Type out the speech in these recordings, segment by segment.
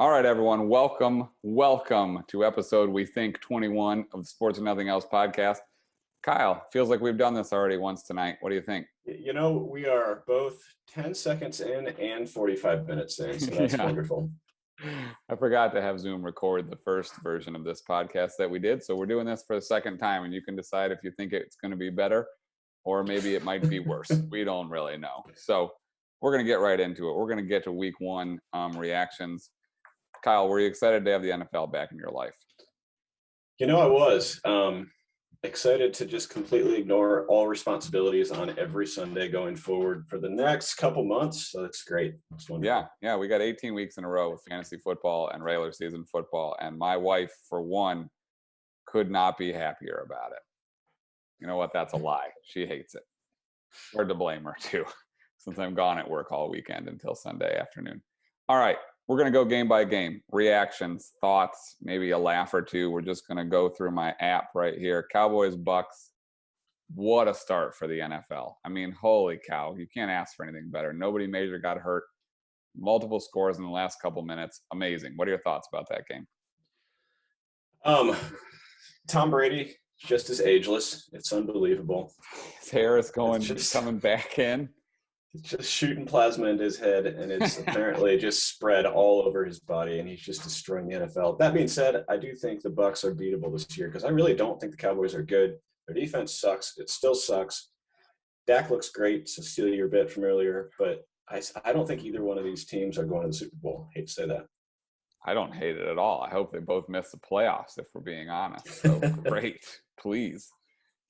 All right, everyone. Welcome to episode, we think, 21 of the Sports and Nothing Else podcast. Kyle, feels like we've done this already once tonight. What do you think? You know, we are both 10 seconds in and 45 minutes in, so that's wonderful. I forgot to have Zoom record the first version of this podcast that we did, so we're doing this for the second time, and you can decide if you think it's going to be better or maybe it might be worse. We don't really know. So we're going to get right into it. We're going to get to week one reactions. Kyle, were you excited to have the NFL back in your life? You know, I was excited to just completely ignore all responsibilities on every Sunday going forward for the next couple months. So that's great. It's wonderful. Yeah. We got 18 weeks in a row with fantasy football and regular season football. And my wife, for one, could not be happier about it. You know what? That's a lie. She hates it. Hard to blame her, too, since I'm gone at work all weekend until Sunday afternoon. All right. We're going to go game by game. Reactions, thoughts, maybe a laugh or two. We're just going to go through my app right here. Cowboys, Bucks. What a start for the NFL. I mean, holy cow. You can't ask for anything better. Nobody major got hurt. Multiple scores in the last couple minutes. Amazing. What are your thoughts about that game? Tom Brady, just as ageless. It's unbelievable. His hair is coming back in. Just shooting plasma into his head, and it's apparently just spread all over his body, and he's just destroying the NFL. That being said, I do think the Bucks are beatable this year because I really don't think the Cowboys are good. Their defense sucks. It still sucks. Dak looks great, to steal your bit from earlier, but I don't think either one of these teams are going to the Super Bowl. I hate to say that. I don't hate it at all. I hope they both miss the playoffs, if we're being honest. So great. Please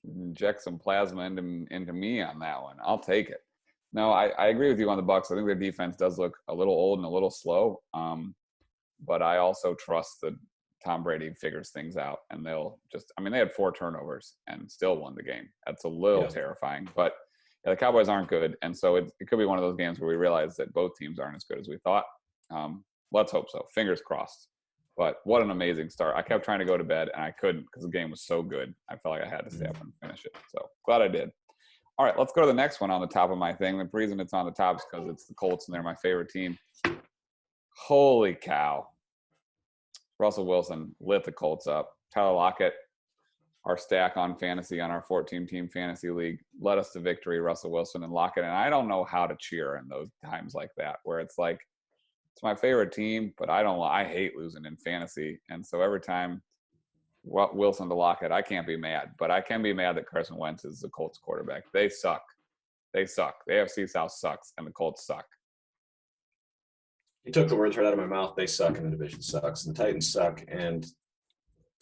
inject some plasma into me on that one. I'll take it. No, I agree with you on the Bucks. I think their defense does look a little old and a little slow, but I also trust that Tom Brady figures things out, and they had 4 turnovers and still won the game. That's a little terrifying, but the Cowboys aren't good, and so it could be one of those games where we realize that both teams aren't as good as we thought. Let's hope so. Fingers crossed. But what an amazing start. I kept trying to go to bed, and I couldn't because the game was so good. I felt like I had to stay up and finish it. So glad I did. All right, let's go to the next one on the top of my thing. The reason it's on the top is because it's the Colts, and they're my favorite team. Holy cow. Russell Wilson lit the Colts up. Tyler Lockett, our stack on fantasy, on our 14-team fantasy league, led us to victory, Russell Wilson and Lockett. And I don't know how to cheer in those times like that, where it's like, it's my favorite team, but I hate losing in fantasy. And so every time Wilson to Lockett, I can't be mad, but I can be mad that Carson Wentz is the Colts quarterback. They suck. The AFC South sucks, and the Colts suck. You took the words right out of my mouth. They suck, and the division sucks, and the Titans suck, and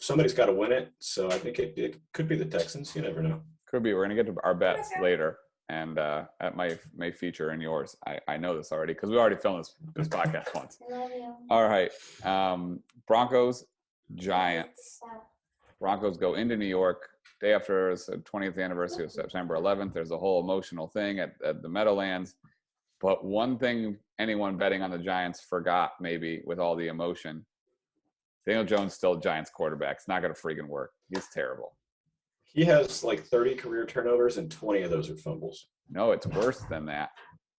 somebody's got to win it. So I think it could be the Texans. You never know. Could be. We're going to get to our bets later, and that may feature in yours. I know this already because we already filmed this podcast once. I love you. All right. Broncos, Giants. Broncos go into New York day after the 20th anniversary of September 11th. There's a whole emotional thing at the Meadowlands. But one thing anyone betting on the Giants forgot, maybe, with all the emotion, Daniel Jones still Giants quarterback. It's not going to freaking work. He's terrible. He has like 30 career turnovers, and 20 of those are fumbles. No, it's worse than that.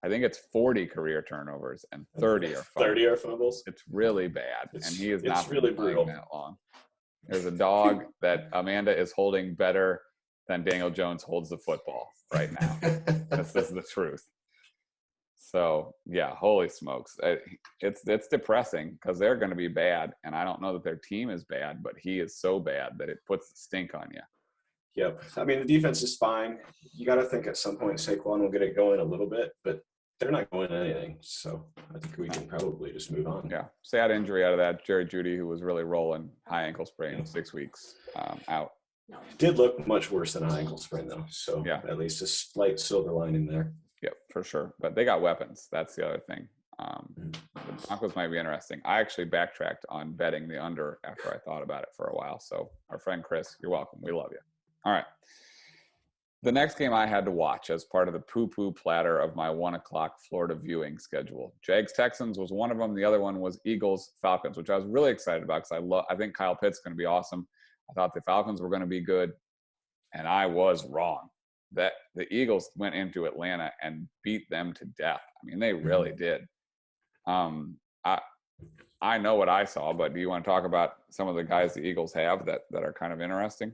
I think it's 40 career turnovers and 30 are fumbles. 30 are fumbles? It's really bad, and he is not really brutal that long. There's a dog that Amanda is holding better than Daniel Jones holds the football right now. This is the truth. So, yeah, holy smokes. It's depressing because they're going to be bad, and I don't know that their team is bad, but he is so bad that it puts the stink on you. Yep. I mean, the defense is fine. You got to think at some point Saquon will get it going a little bit, but they're not going anything. So I think we can probably just move on. Yeah. Sad injury out of that. Jerry Jeudy, who was really rolling, high ankle sprain, 6 weeks out. Did look much worse than an ankle sprain, though. So at least a slight silver lining there. Yep, for sure. But they got weapons. That's the other thing. The Broncos might be interesting. I actually backtracked on betting the under after I thought about it for a while. So our friend Chris, you're welcome. We love you. All right. The next game I had to watch as part of the poo-poo platter of my 1 o'clock Florida viewing schedule. Jags-Texans was one of them. The other one was Eagles-Falcons, which I was really excited about because I think Kyle Pitts is going to be awesome. I thought the Falcons were going to be good, and I was wrong. That the Eagles went into Atlanta and beat them to death. I mean, they really did. I know what I saw, but do you want to talk about some of the guys the Eagles have that are kind of interesting?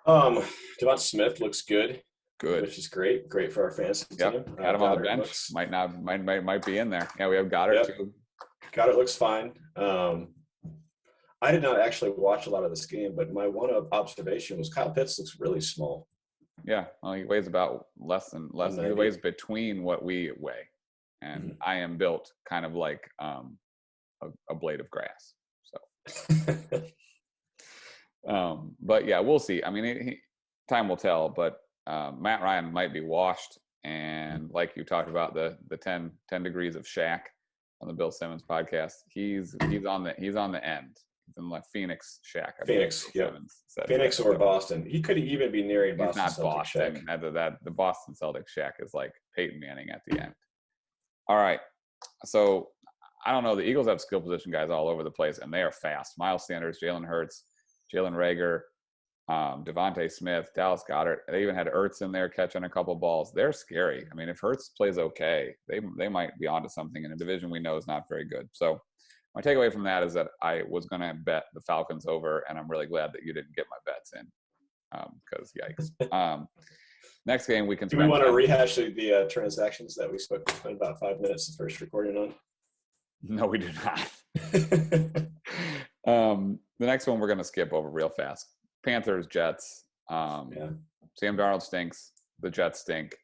Devonta Smith looks good, Good. which is great. Great for our fantasy team. Yep. Had him on the Goddard bench. Might be in there. Yeah, we have Goddard too. Goddard looks fine. I did not actually watch a lot of this game, but my one observation was Kyle Pitts looks really small. Yeah, well, he weighs about less. He weighs between what we weigh, and I am built kind of like a blade of grass. So, but yeah, we'll see. I mean, time will tell. But Matt Ryan might be washed, and like you talked about the 10 degrees of Shaq on the Bill Simmons podcast, he's on the end. He's in like Phoenix Shaq. Phoenix, yeah. Phoenix or Boston. He could even be nearing Boston. He's not Boston. The Boston Celtics Shaq is like Peyton Manning at the end. All right. So I don't know. The Eagles have skill position guys all over the place, and they are fast. Miles Sanders, Jalen Hurts, Jalen Reagor, Devontae Smith, Dallas Goedert. They even had Ertz in there catching a couple balls. They're scary. I mean, if Hurts plays okay, they might be onto something in a division we know is not very good. So my takeaway from that is that I was going to bet the Falcons over, and I'm really glad that you didn't get my bets in because yikes. Next game we can. Do we want to rehash the transactions that we spent about 5 minutes the first recording on? No, we do not. The next one we're going to skip over real fast. Panthers, Jets. Sam Darnold stinks. The Jets stink.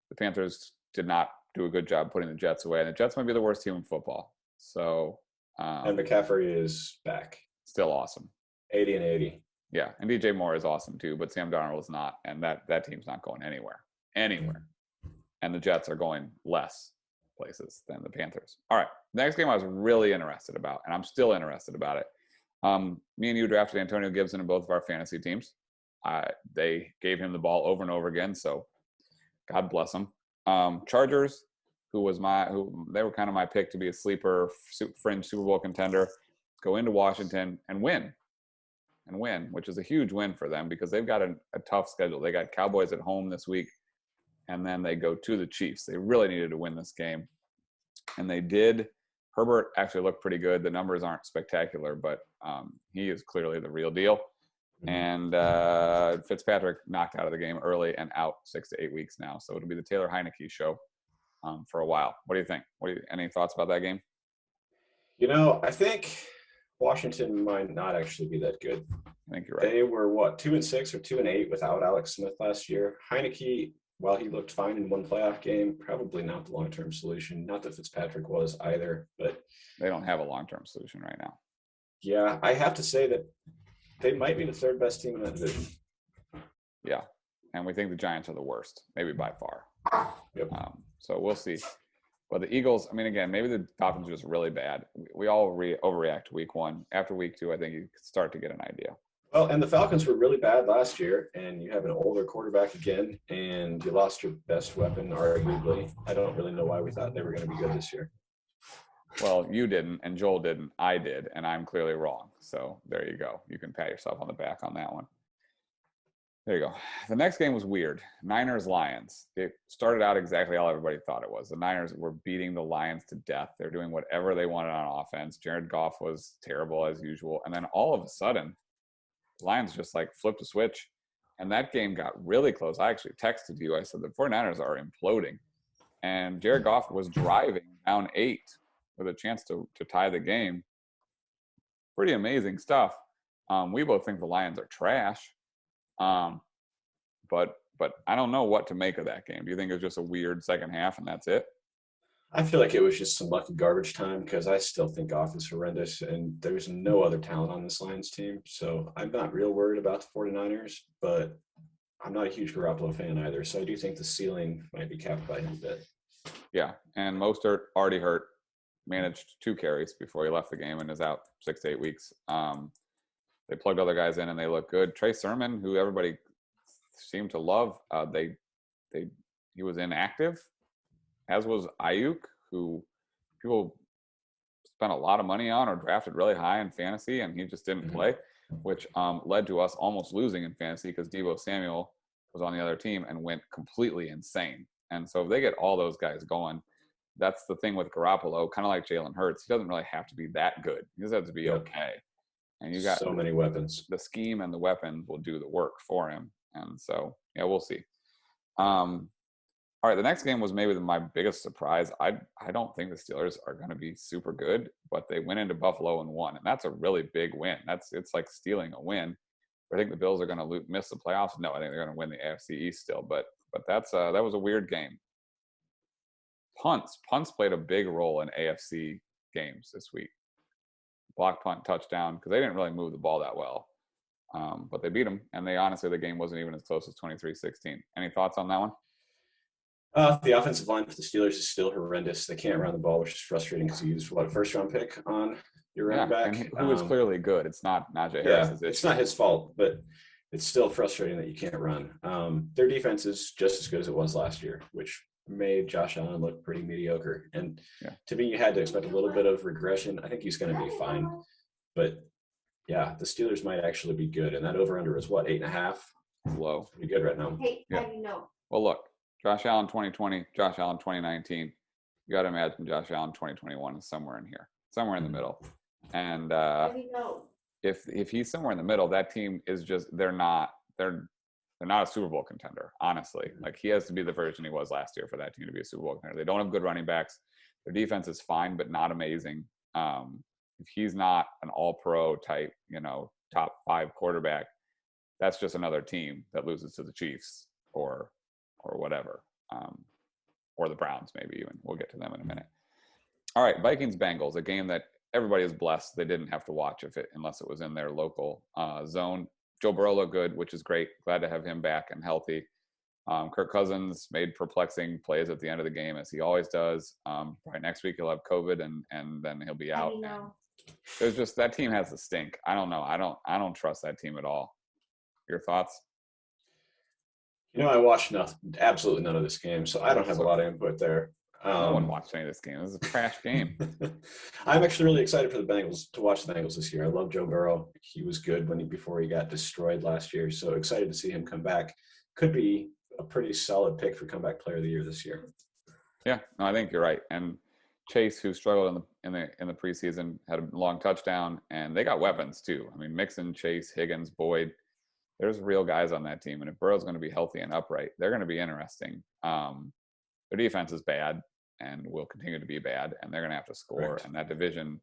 The Panthers did not do a good job putting the Jets away, and the Jets might be the worst team in football. So. And McCaffrey is back. Still awesome. 80 and 80. Yeah, and DJ Moore is awesome too, but Sam Darnold is not, and that team's not going anywhere. And the Jets are going less places than the Panthers. All right, next game I was really interested about, and I'm still interested about it. Me and you drafted Antonio Gibson in both of our fantasy teams. They gave him the ball over and over again, so God bless them. Chargers, who they were kind of my pick to be a sleeper fringe Super Bowl contender, go into Washington and win, which is a huge win for them because they've got a tough schedule. They got Cowboys at home this week, and then they go to the Chiefs. They really needed to win this game, and they did. Herbert actually looked pretty good. The numbers aren't spectacular, but he is clearly the real deal. And Fitzpatrick knocked out of the game early and out 6 to 8 weeks now. So it'll be the Taylor Heineke show for a while. What do you think? Any thoughts about that game? I think Washington might not actually be that good. I think you're right. They were 2-6 or 2-8 without Alex Smith last year. Heineke, while he looked fine in one playoff game, probably not the long-term solution. Not that Fitzpatrick was either, but they don't have a long-term solution right now. Yeah, I have to say that they might be the third best team in that division. Yeah, and we think the Giants are the worst, maybe by far. Yep. So we'll see. But the Eagles, I mean, again, maybe the Falcons are just really bad. We all overreact to week one. After week two, I think you start to get an idea. Well, and the Falcons were really bad last year, and you have an older quarterback again, and you lost your best weapon, arguably. I don't really know why we thought they were going to be good this year. Well, you didn't, and Joel didn't. I did, and I'm clearly wrong. So there you go. You can pat yourself on the back on that one. There you go. The next game was weird. Niners-Lions. It started out exactly how everybody thought it was. The Niners were beating the Lions to death. They were doing whatever they wanted on offense. Jared Goff was terrible as usual. And then all of a sudden, the Lions just like flipped a switch. And that game got really close. I actually texted you. I said, the 49ers are imploding. And Jared Goff was driving down 8 with a chance to tie the game. Pretty amazing stuff. We both think the Lions are trash. But I don't know what to make of that game. Do you think it was just a weird second half and that's it? I feel like it was just some lucky garbage time because I still think Goff is horrendous and there's no other talent on this Lions team. So I'm not real worried about the 49ers, but I'm not a huge Garoppolo fan either. So I do think the ceiling might be capped by him a bit. Yeah, and Mostert already hurt, managed 2 carries before he left the game and is out 6 to 8 weeks. They plugged other guys in and they look good. Trey Sermon, who everybody seemed to love, he was inactive, as was Ayuk, who people spent a lot of money on or drafted really high in fantasy, and he just didn't play, which led to us almost losing in fantasy because Deebo Samuel was on the other team and went completely insane. And so if they get all those guys going, that's the thing with Garoppolo, kind of like Jalen Hurts. He doesn't really have to be that good. He just has to be okay. And you got so many weapons. The scheme and the weapons will do the work for him. And so, yeah, we'll see. All right, the next game was maybe my biggest surprise. I don't think the Steelers are going to be super good, but they went into Buffalo and won, and that's a really big win. It's like stealing a win. I think the Bills are going to miss the playoffs. No, I think they're going to win the AFC East still, but that was a weird game. Punts played a big role in AFC games this week. Block punt, touchdown, because they didn't really move the ball that well, but they beat them, and the game wasn't even as close as 23-16. Any thoughts on that one? The offensive line for the Steelers is still horrendous. They can't run the ball, which is frustrating because you used a first-round pick on your running back, and who is clearly good. It's not Najee Harris's issue. It's not his fault, but it's still frustrating that you can't run. Their defense is just as good as it was last year, which made Josh Allen look pretty mediocre. And to me, you had to expect a little bit of regression. I think he's going to be fine, but yeah, the Steelers might actually be good. And that over/under is what, 8.5? Low. Pretty good right now. Hey, how do you know? Well, look. Josh Allen 2020, Josh Allen 2019. You got to imagine Josh Allen 2021 is somewhere in here, somewhere in the middle. And if he's somewhere in the middle, that team is just they're not a Super Bowl contender, honestly. Like, he has to be the version he was last year for that team to be a Super Bowl contender. They don't have good running backs. Their defense is fine, but not amazing. If he's not an all-pro type, top 5 quarterback, that's just another team that loses to the Chiefs or whatever, or the Browns maybe even. We'll get to them in a minute. All right, Vikings-Bengals, a game that everybody is blessed they didn't have to watch unless it was in their local zone. Joe Burrow looked good, which is great. Glad to have him back and healthy. Kirk Cousins made perplexing plays at the end of the game, as he always does. Probably next week he'll have COVID, and then he'll be out. There's just, that team has the stink. I don't know. I don't trust that team at all. Your thoughts? I watched absolutely none of this game, so I don't have a lot of input there. No one watched any of this game. This is a trash game. I'm actually really excited for the Bengals, to watch the Bengals this year. I love Joe Burrow. He was good before he got destroyed last year, so excited to see him come back. Could be a pretty solid pick for comeback player of the year this year. Yeah, no, I think you're right. And Chase, who struggled in the preseason, had a long touchdown, and they got weapons too. I mean, Mixon, Chase, Higgins, Boyd. There's real guys on that team, and if Burrow's going to be healthy and upright, they're going to be interesting. Their defense is bad and will continue to be bad, and they're going to have to score. Right. And that division,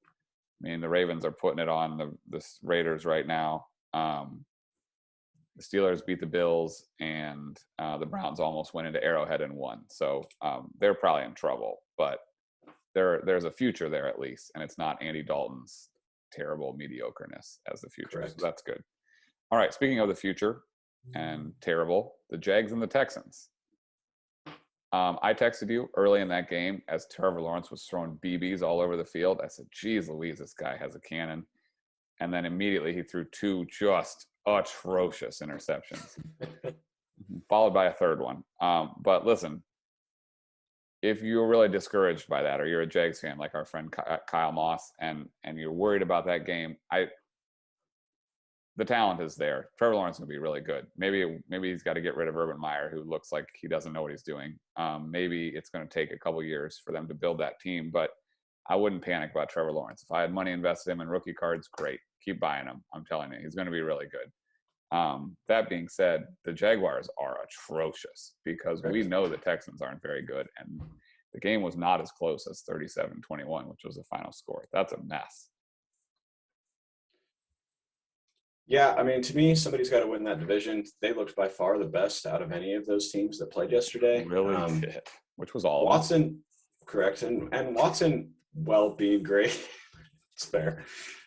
I mean, the Ravens are putting it on the Raiders right now. The Steelers beat the Bills, and the Browns almost went into Arrowhead and won. So they're probably in trouble, but there's a future there at least, and it's not Andy Dalton's terrible mediocreness as the future. Correct. So that's good. All right, speaking of the future and terrible, the Jags and the Texans. I texted you early in that game as Trevor Lawrence was throwing BBs all over the field. I said, geez Louise, this guy has a cannon. And then immediately he threw 2 just atrocious interceptions, followed by a third one. But listen, if you're really discouraged by that, or you're a Jags fan like our friend Kyle Moss, and you're worried about that game, the talent is there. Trevor Lawrence is going to be really good. Maybe he's got to get rid of Urban Meyer, who looks like he doesn't know what he's doing. Maybe it's going to take a couple years for them to build that team, but I wouldn't panic about Trevor Lawrence. If I had money invested in him in rookie cards, great. Keep buying him. I'm telling you, he's going to be really good. That being said, the Jaguars are atrocious because we know the Texans aren't very good, and the game was not as close as 37-21, which was the final score. That's a mess. Yeah, I mean, to me, somebody's got to win that division. They looked by far the best out of any of those teams that played yesterday. Really did, which was all Watson, correct, and Watson, well, being great. It's fair.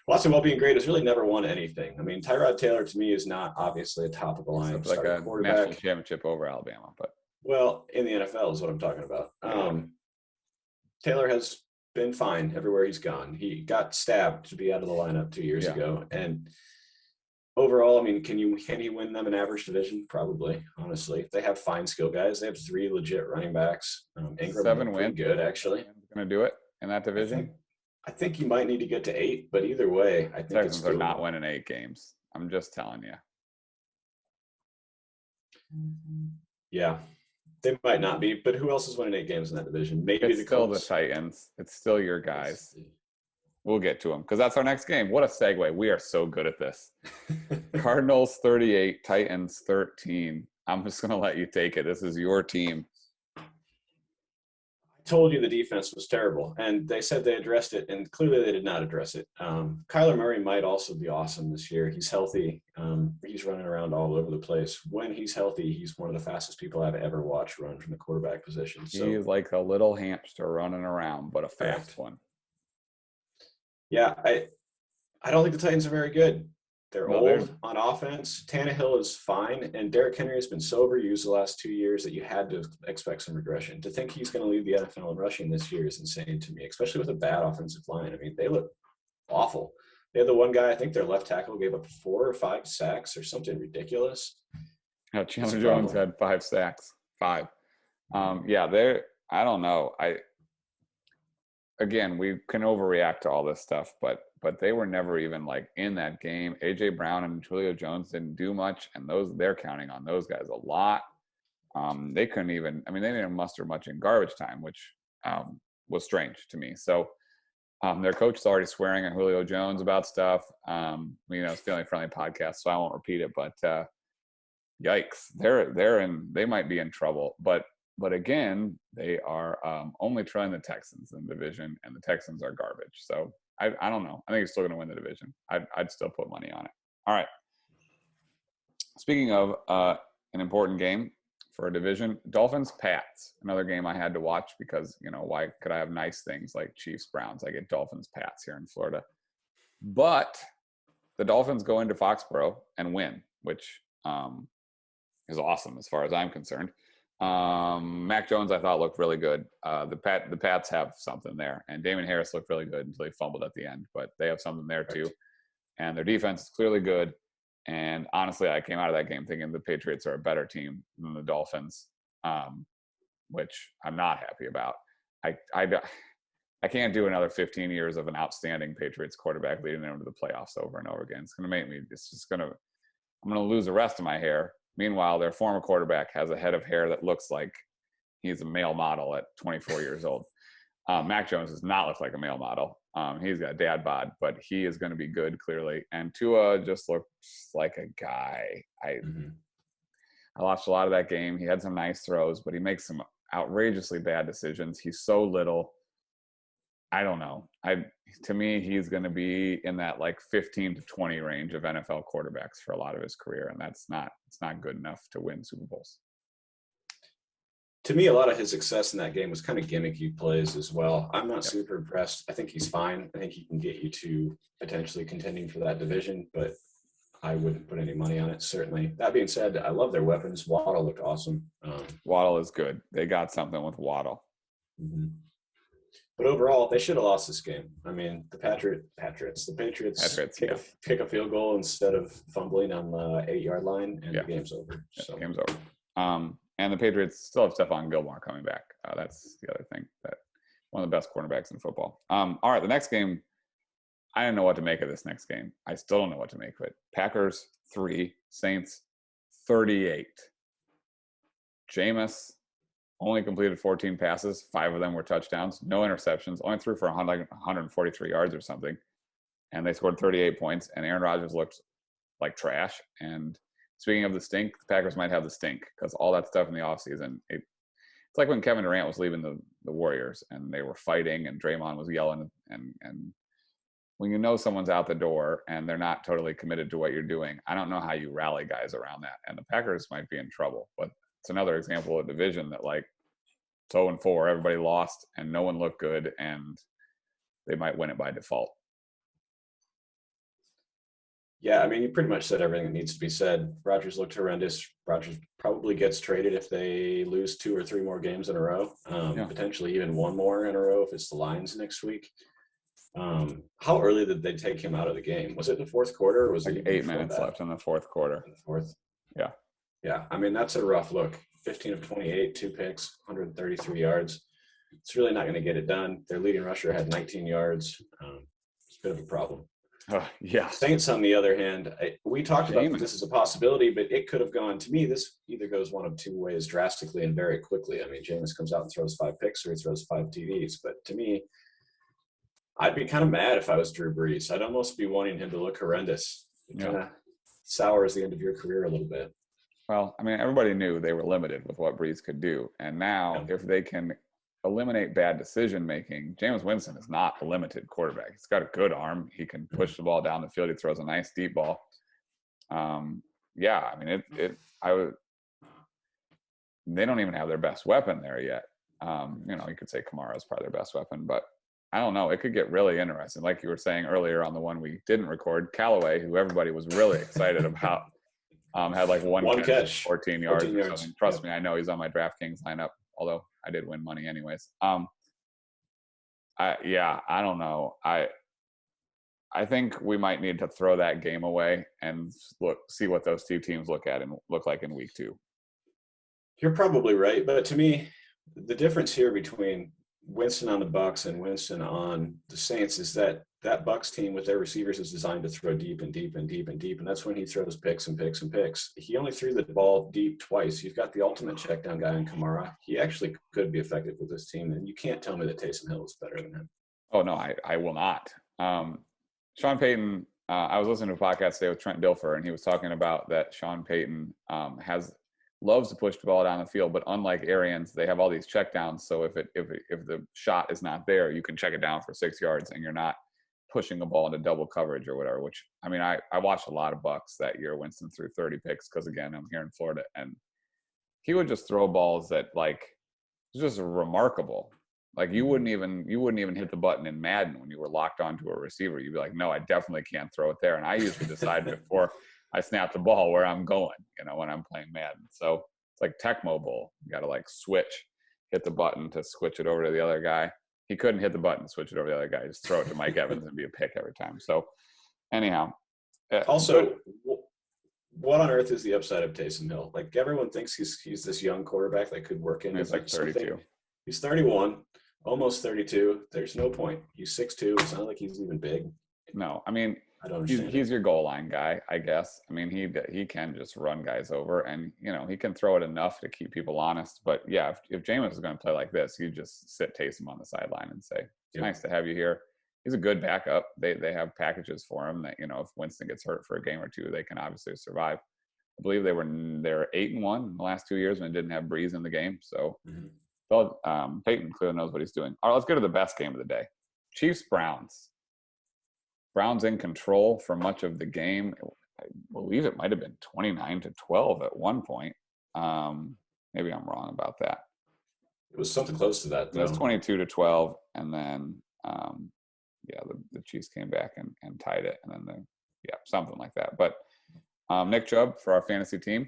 Watson, well, being great, has really never won anything. I mean, Tyrod Taylor, to me, is not obviously a top of the line. It's like a national championship over Alabama, but in the NFL is what I'm talking about. Taylor has been fine everywhere he's gone. He got stabbed to be out of the lineup 2 years ago, and overall, I mean, can he win them an average division? Probably, honestly. They have fine skill guys. They have 3 legit running backs. Ingram, 7 wins, good actually. Going to do it in that division. I think you might need to get to 8, but either way, I think Texans are not winning 8 games. I'm just telling you. Yeah. They might not be, but who else is winning 8 games in that division? Maybe It's the still the Colts. Titans. It's still your guys. We'll get to them because that's our next game. What a segue. We are so good at this. Cardinals 38, Titans 13. I'm just going to let you take it. This is your team. Told you the defense was terrible, and they said they addressed it, and clearly they did not address it. Kyler Murray might also be awesome this year. He's healthy. He's running around all over the place. When he's healthy, he's one of the fastest people I've ever watched run from the quarterback position. So, he's like a little hamster running around, but a fast one. Yeah, I don't think the Titans are very good. They're old on offense. Tannehill is fine, and Derrick Henry has been so overused the last 2 years that you had to expect some regression. To think he's going to lead the NFL in rushing this year is insane to me, especially with a bad offensive line. I mean, they look awful. They had the one guy, I think their left tackle gave up 4 or 5 sacks or something ridiculous. Yeah, Chandler Jones had 5 sacks. 5. I don't know. Again, we can overreact to all this stuff, but they were never even like in that game. AJ Brown and Julio Jones didn't do much, and they're counting on those guys a lot. They couldn't even. I mean, they didn't muster much in garbage time, which was strange to me. So their coach is already swearing at Julio Jones about stuff. It's Feeling Friendly podcast, so I won't repeat it. But yikes, they might be in trouble. But again, they are only trying the Texans in the division, and the Texans are garbage. So I don't know. I think he's still going to win the division. I'd still put money on it. All right. Speaking of an important game for a division, Dolphins-Pats, another game I had to watch because, why could I have nice things like Chiefs-Browns? I get Dolphins-Pats here in Florida. But the Dolphins go into Foxborough and win, which is awesome as far as I'm concerned. Mac Jones, I thought, looked really good. The Pats have something there, and Damon Harris looked really good until he fumbled at the end, but they have something there too. And their defense is clearly good. And honestly, I came out of that game thinking the Patriots are a better team than the Dolphins, which I'm not happy about. I can't do another 15 years of an outstanding Patriots quarterback leading them to the playoffs over and over again. I'm going to lose the rest of my hair. Meanwhile, their former quarterback has a head of hair that looks like he's a male model at 24 years old. Mac Jones does not look like a male model. He's got dad bod, but he is going to be good, clearly. And Tua just looks like a guy. I watched a lot of that game. He had some nice throws, but he makes some outrageously bad decisions. He's so little. I don't know. To me, he's going to be in that like 15 to 20 range of NFL quarterbacks for a lot of his career, and it's not good enough to win Super Bowls. To me, a lot of his success in that game was kind of gimmicky plays as well. I'm not super impressed. I think he's fine. I think he can get you to potentially contending for that division, but I wouldn't put any money on it, certainly. That being said, I love their weapons. Waddle looked awesome. Waddle is good. They got something with Waddle. Mm-hmm. But overall, they should have lost this game. I mean, the Patriots kick a field goal instead of fumbling on the 8-yard line, and the game's over. So. Game's over. And the Patriots still have Stephon Gilmore coming back. That's the other thing. That one of the best cornerbacks in football. All right, the next game, I don't know what to make of this next game. I still don't know what to make of it. Packers 3, Saints 38. Jameis only completed 14 passes. 5 of them were touchdowns. No interceptions. Only threw for 143 yards or something. And they scored 38 points. And Aaron Rodgers looked like trash. And speaking of the stink, the Packers might have the stink because all that stuff in the offseason, it's like when Kevin Durant was leaving the Warriors and they were fighting and Draymond was yelling. And when you know someone's out the door and they're not totally committed to what you're doing, I don't know how you rally guys around that. And the Packers might be in trouble. But it's another example of a division that, like, 0-4, everybody lost, and no one looked good, and they might win it by default. Yeah, I mean, you pretty much said everything that needs to be said. Rodgers looked horrendous. Rodgers probably gets traded if they lose 2 or 3 more games in a row, potentially even 1 more in a row if it's the Lions next week. How early did they take him out of the game? Was it the fourth quarter? Or was like it 8 minutes left in the fourth quarter? In the fourth? Yeah. Yeah, I mean, that's a rough look. 15 of 28, 2 picks, 133 yards. It's really not going to get it done. Their leading rusher had 19 yards. It's a bit of a problem. Yeah. Saints, on the other hand, we talked about that Jameis. this is a possibility, but it could have gone, to me, this either goes one of two ways drastically and very quickly. I mean, Jameis comes out and throws 5 picks or he throws 5 TDs. But to me, I'd be kind of mad if I was Drew Brees. I'd almost be wanting him to look horrendous. It kind of sours the end of your career a little bit. Well, I mean, everybody knew they were limited with what Brees could do. And now, if they can eliminate bad decision making, Jameis Winston is not a limited quarterback. He's got a good arm. He can push the ball down the field. He throws a nice deep ball. Yeah, I mean, they don't even have their best weapon there yet. You could say Kamara's probably their best weapon, but I don't know. It could get really interesting. Like you were saying earlier on the one we didn't record, Callaway, who everybody was really excited about, had like one catch, 14 yards. 14 yards. Trust me, I know he's on my DraftKings lineup, although I did win money anyways. I don't know. I think we might need to throw that game away and see what those two teams look like in week 2. You're probably right, but to me, the difference here between Winston on the Bucs and Winston on the Saints is that Bucs team with their receivers is designed to throw deep and deep and deep and deep, and that's when he throws picks and picks and picks. He only threw the ball deep twice. You've got the ultimate check down guy in Kamara. He actually could be effective with this team, and you can't tell me that Taysom Hill is better than him. Oh no, I will not. Sean Payton. I was listening to a podcast today with Trent Dilfer, and he was talking about that Sean Payton loves to push the ball down the field, but unlike Arians, they have all these checkdowns. So if the shot is not there, you can check it down for 6 yards, and you're not pushing the ball into double coverage or whatever. Which, I mean, I watched a lot of Bucs that year. Winston threw 30 picks because, again, I'm here in Florida, and he would just throw balls that it's just remarkable. Like you wouldn't even hit the button in Madden when you were locked onto a receiver. You'd be like, no, I definitely can't throw it there. And I usually decide before I snap the ball where I'm going, when I'm playing Madden. So it's like Tecmo Bowl. You got to switch, hit the button to switch it over to the other guy. He couldn't hit the button to switch it over to the other guy. Just throw it to Mike Evans and be a pick every time. So anyhow. Also, what on earth is the upside of Taysom Hill? Like everyone thinks he's this young quarterback that could work in. He's like 32. He's 31, almost 32. There's no point. He's 6'2". It's not like he's even big. No, I mean, I don't understand. He's your goal line guy, I guess. I mean, he can just run guys over, and he can throw it enough to keep people honest. But yeah, if Jameis is going to play like this, you just sit Taysom on the sideline and say, "It's nice to have you here." He's a good backup. They have packages for him that if Winston gets hurt for a game or two, they can obviously survive. I believe they're 8-1 in the last 2 years when they didn't have Brees in the game. So Peyton clearly knows what he's doing. All right, let's go to the best game of the day: Chiefs-Browns. Browns in control for much of the game. I believe it might have been 29-12 at one point. Maybe I'm wrong about that. It was something close to that, though. It was 22-12, and then the Chiefs came back and tied it, and then something like that. But Nick Chubb for our fantasy team,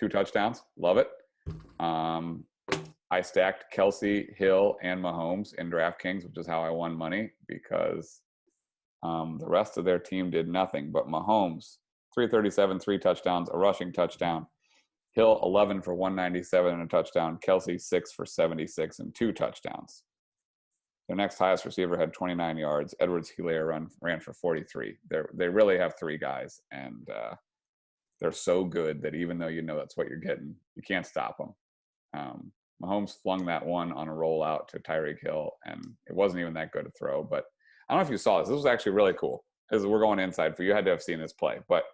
2 touchdowns, love it. I stacked Kelsey, Hill, and Mahomes in DraftKings, which is how I won money because the rest of their team did nothing. But Mahomes, 337, 3 touchdowns, a rushing touchdown. Hill, 11 for 197 and a touchdown. Kelsey, 6 for 76 and 2 touchdowns. Their next highest receiver had 29 yards. Edwards-Helaire ran for 43. They really have 3 guys, and they're so good that even though that's what you're getting, you can't stop them. Mahomes flung that one on a rollout to Tyreek Hill, and it wasn't even that good a throw. But I don't know if you saw this. This was actually really cool. We're going inside for you. Had to have seen this play. But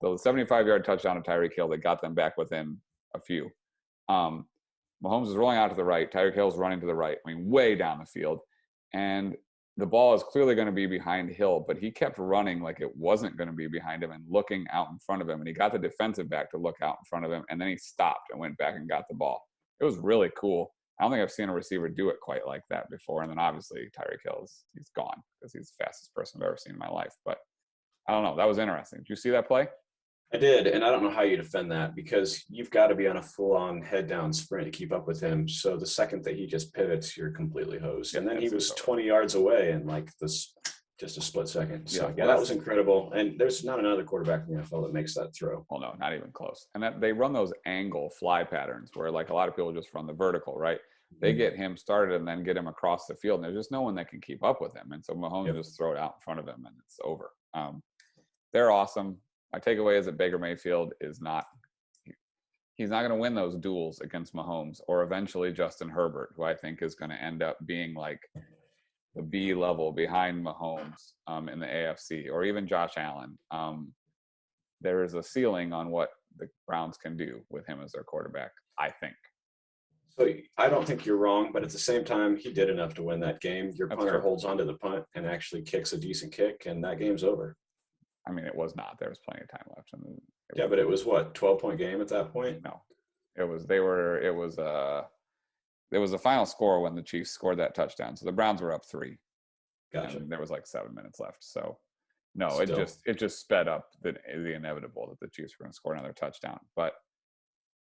the 75-yard touchdown to Tyreek Hill that got them back within a few. Mahomes is rolling out to the right. Tyreek Hill is running to the right. I mean, way down the field. And the ball is clearly going to be behind Hill, but he kept running like it wasn't going to be behind him and looking out in front of him. And he got the defensive back to look out in front of him. And then he stopped and went back and got the ball. It was really cool. I don't think I've seen a receiver do it quite like that before. And then obviously Tyreek Hill he's gone because he's the fastest person I've ever seen in my life. But I don't know. That was interesting. Did you see that play? I did, and I don't know how you defend that because you've got to be on a full-on head-down sprint to keep up with him. So the second that he just pivots, you're completely hosed. And then he was 20 yards away in just a split second. So that was incredible. And there's not another quarterback in the NFL that makes that throw. Well, no, not even close. And that they run those angle fly patterns where a lot of people just run the vertical, right? They get him started and then get him across the field, and there's just no one that can keep up with him. And so Mahomes just throw it out in front of him, and it's over. They're awesome. My takeaway is that Baker Mayfield is not he's not going to win those duels against Mahomes or eventually Justin Herbert, who I think is going to end up being like the B level behind Mahomes in the AFC, or even Josh Allen. There is a ceiling on what the Browns can do with him as their quarterback, I think. So I don't think you're wrong, but at the same time, he did enough to win that game. Your That's punter true. holds onto the punt and actually kicks a decent kick, and that game's over. I mean, it was not. There was plenty of time left. Yeah, but it was what, 12-point game at that point? No, it was. It was a final score when the Chiefs scored that touchdown. So the Browns were up 3. Gotcha. And there was like 7 minutes left. So no, Still. it just sped up the inevitable that the Chiefs were going to score another touchdown. But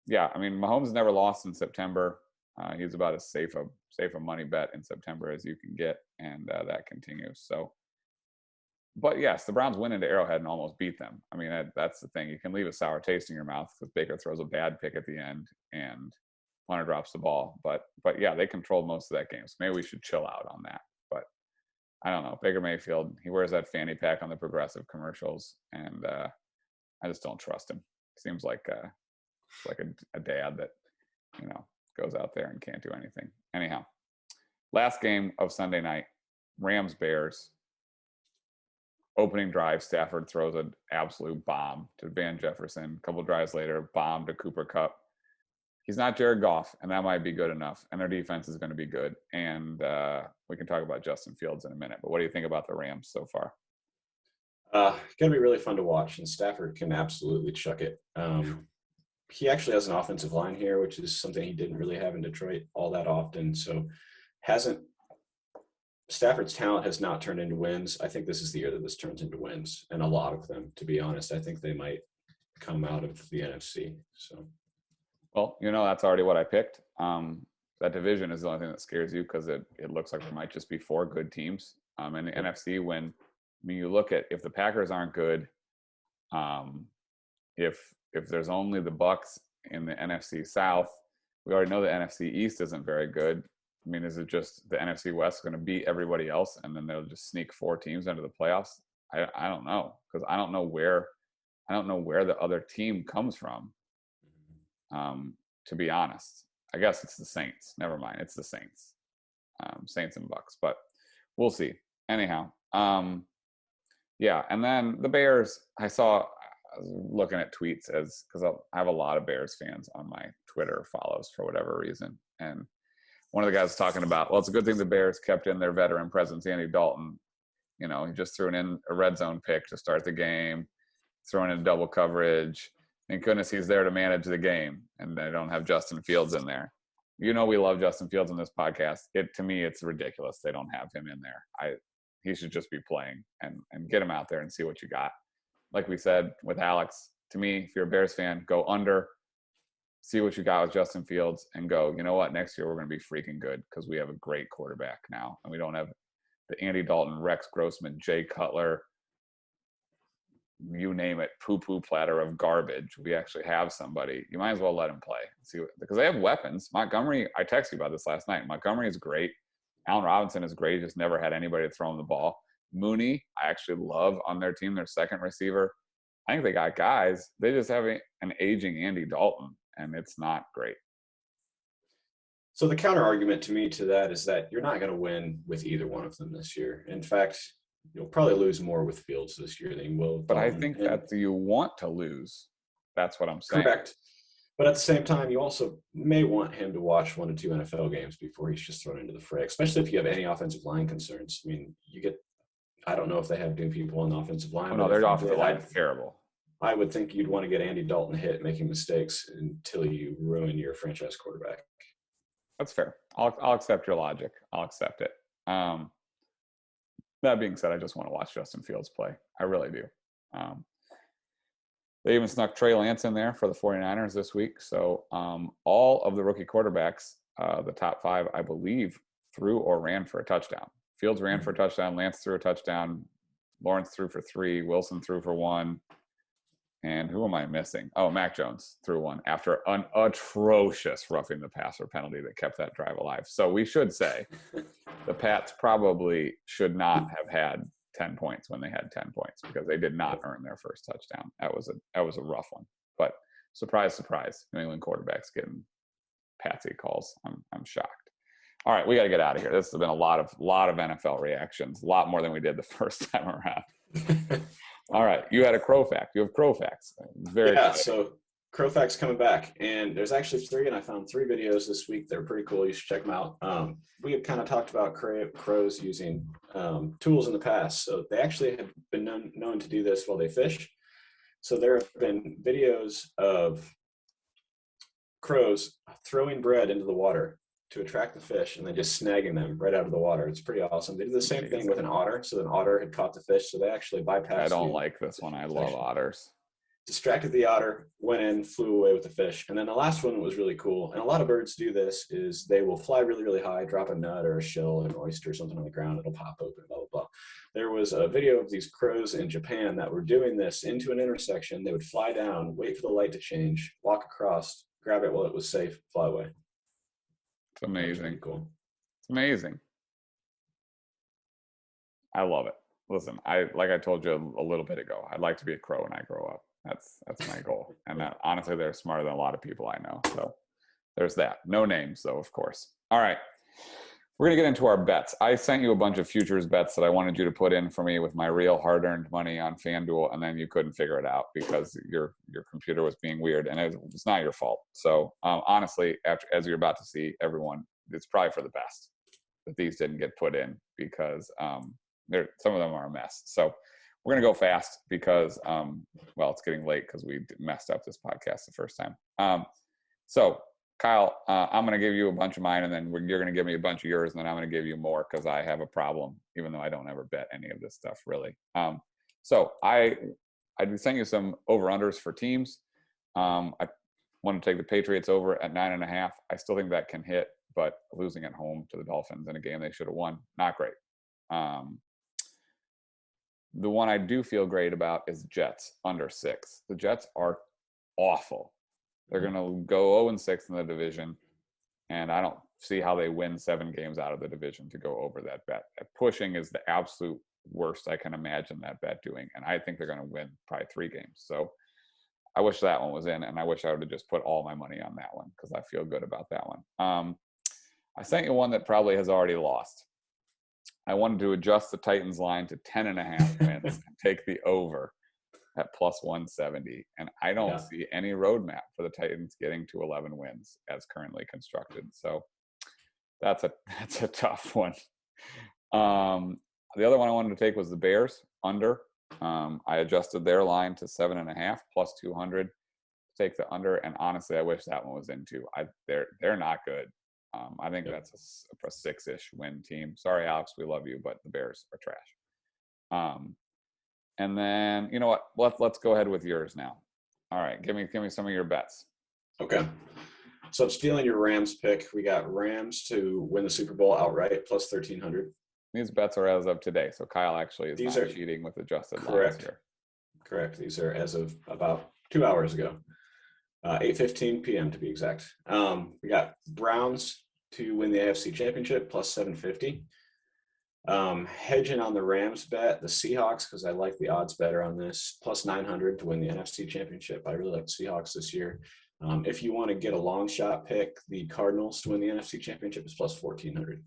yeah, I mean, Mahomes never lost in September. He's about as safe a money bet in September as you can get, and that continues. So, but yes, the Browns went into Arrowhead and almost beat them. I mean, that's the thing. You can leave a sour taste in your mouth because Baker throws a bad pick at the end and Hunter drops the ball. But yeah, they controlled most of that game. So maybe we should chill out on that. But I don't know. Baker Mayfield, he wears that fanny pack on the Progressive commercials, and I just don't trust him. Seems like a dad that, goes out there and can't do anything. Anyhow, last game of Sunday night, Rams-Bears. Opening drive, Stafford throws an absolute bomb to Van Jefferson. A couple drives later, bomb to Cooper Kupp. He's not Jared Goff, and that might be good enough. And their defense is going to be good. And we can talk about Justin Fields in a minute. But what do you think about the Rams so far? Going to be really fun to watch, and Stafford can absolutely chuck it. He actually has an offensive line here, which is something he didn't really have in Detroit all that often. So Stafford's talent has not turned into wins. I think this is the year that this turns into wins, and a lot of them, to be honest. I think they might come out of the NFC. So, well, that's already what I picked. That division is the only thing that scares you because it looks like there might just be 4 good teams. In the NFC, when you look at if the Packers aren't good, if there's only the Bucs in the NFC South, we already know the NFC East isn't very good. I mean, is it just the NFC West going to beat everybody else and then they'll just sneak 4 teams into the playoffs? I don't know, because I don't know where the other team comes from. To be honest, I guess it's the Saints. Never mind, it's the Saints, Saints and Bucs. But we'll see. Anyhow, yeah. And then the Bears. I was looking at tweets because I have a lot of Bears fans on my Twitter follows for whatever reason, and one of the guys was talking about, well, it's a good thing the Bears kept in their veteran presence, Andy Dalton. He just threw in a red zone pick to start the game, throwing in double coverage. Thank goodness he's there to manage the game, and they don't have Justin Fields in there. We love Justin Fields on this podcast. To me, it's ridiculous they don't have him in there. He should just be playing and get him out there and see what you got. Like we said with Alex, to me, if you're a Bears fan, go under, see what you got with Justin Fields, and go, you know what, next year we're going to be freaking good because we have a great quarterback now. And we don't have the Andy Dalton, Rex Grossman, Jay Cutler, you name it, poo-poo platter of garbage. We actually have somebody. You might as well let him play. Because they have weapons. Montgomery, I texted you about this last night. Montgomery is great. Allen Robinson is great. He just never had anybody to throw him the ball. Mooney, I actually love on their team, their second receiver. I think they got guys. They just have an aging Andy Dalton, and it's not great. So the counter argument to me to that is that you're not going to win with either one of them this year. In fact, you'll probably lose more with Fields this year than you will with But Dalton. I think that you want to lose. That's what I'm saying. Correct. But at the same time, you also may want him to watch 1 or 2 NFL games before he's just thrown into the fray, especially if you have any offensive line concerns. I mean, I don't know if they have new people on the offensive line. Oh, no, their offensive line is terrible. I would think you'd want to get Andy Dalton hit making mistakes until you ruin your franchise quarterback. That's fair. I'll accept your logic. I'll accept it. That being said, I just want to watch Justin Fields play. I really do. They even snuck Trey Lance in there for the 49ers this week. So all of the rookie quarterbacks, the top 5, I believe, threw or ran for a touchdown. Fields ran for a touchdown. Lance threw a touchdown. Lawrence threw for 3. Wilson threw for 1. And who am I missing? Oh, Mac Jones threw 1 after an atrocious roughing the passer penalty that kept that drive alive. So we should say the Pats probably should not have had 10 points when they had 10 points because they did not earn their first touchdown. That was a rough one. But surprise, surprise, New England quarterbacks getting patsy calls. I'm shocked. All right, we got to get out of here. This has been a lot of NFL reactions, a lot more than we did the first time around. All right, you had a Crow fact. You have Crow facts. Very exciting. So Crow facts coming back, and there's actually 3, and I found 3 videos this week. They're pretty cool. You should check them out. We had kind of talked about crows using tools in the past, so they actually have been known to do this while they fish. So there have been videos of crows throwing bread into the water to attract the fish and then just snagging them right out of the water. It's pretty awesome. They did the same thing with an otter. So an otter had caught the fish, so they actually bypassed. I don't like this one. I love otters. Distracted the otter, went in, flew away with the fish. And then the last one was really cool. And a lot of birds do this, is they will fly really, really high, drop a nut or a shell, an oyster or something on the ground, it'll pop open, blah, blah, blah. There was a video of these crows in Japan that were doing this into an intersection. They would fly down, wait for the light to change, walk across, grab it while it was safe, fly away. It's amazing. Cool. It's amazing. I love it. Listen, like I told you a little bit ago, I'd like to be a crow when I grow up. That's my goal. And honestly, they're smarter than a lot of people I know. So there's that. No names, though, of course. All right. We're going to get into our bets. I sent you a bunch of futures bets that I wanted you to put in for me with my real hard-earned money on FanDuel, and then you couldn't figure it out because your computer was being weird, and it's not your fault. So honestly, as you're about to see, everyone, it's probably for the best that these didn't get put in because some of them are a mess. So we're going to go fast because, it's getting late because we messed up this podcast the first time. So Kyle, I'm going to give you a bunch of mine, and then you're going to give me a bunch of yours, and then I'm going to give you more because I have a problem, even though I don't ever bet any of this stuff, really. So I sent you some over-unders for teams. I want to take the Patriots over at 9.5. I still think that can hit, but losing at home to the Dolphins in a game they should have won, not great. The one I do feel great about is Jets under 6. The Jets are awful. They're going to go 0-6 in the division, and I don't see how they win 7 games out of the division to go over that bet. Pushing is the absolute worst I can imagine that bet doing, and I think they're going to win probably 3 games. So I wish that one was in, and I wish I would have just put all my money on that one because I feel good about that one. I sent you one that probably has already lost. I wanted to adjust the Titans line to 10.5 wins and take the over at plus 170. And I don't see any roadmap for the Titans getting to 11 wins as currently constructed. So that's a tough one. The other one I wanted to take was the Bears under. I adjusted their line to 7.5 plus 200 to take the under. And honestly, I wish that one was in too. They're not good. I think that's a 6-ish win team. Sorry, Alex, we love you, but the Bears are trash. And then, you know what? Let's go ahead with yours now. All right, give me some of your bets. Okay. So I'm stealing your Rams pick. We got Rams to win the Super Bowl outright, plus 1,300. These bets are as of today. So Kyle actually is not cheating with adjusted lines here. Correct. These are as of about 2 hours ago. 8:15 p.m. to be exact. We got Browns to win the AFC Championship, plus 750. Hedging on the Rams bet, the Seahawks, because I like the odds better on this, plus 900 to win the NFC Championship. I really like the Seahawks this year. If you want to get a long shot pick, the Cardinals to win the NFC Championship is plus 1,400.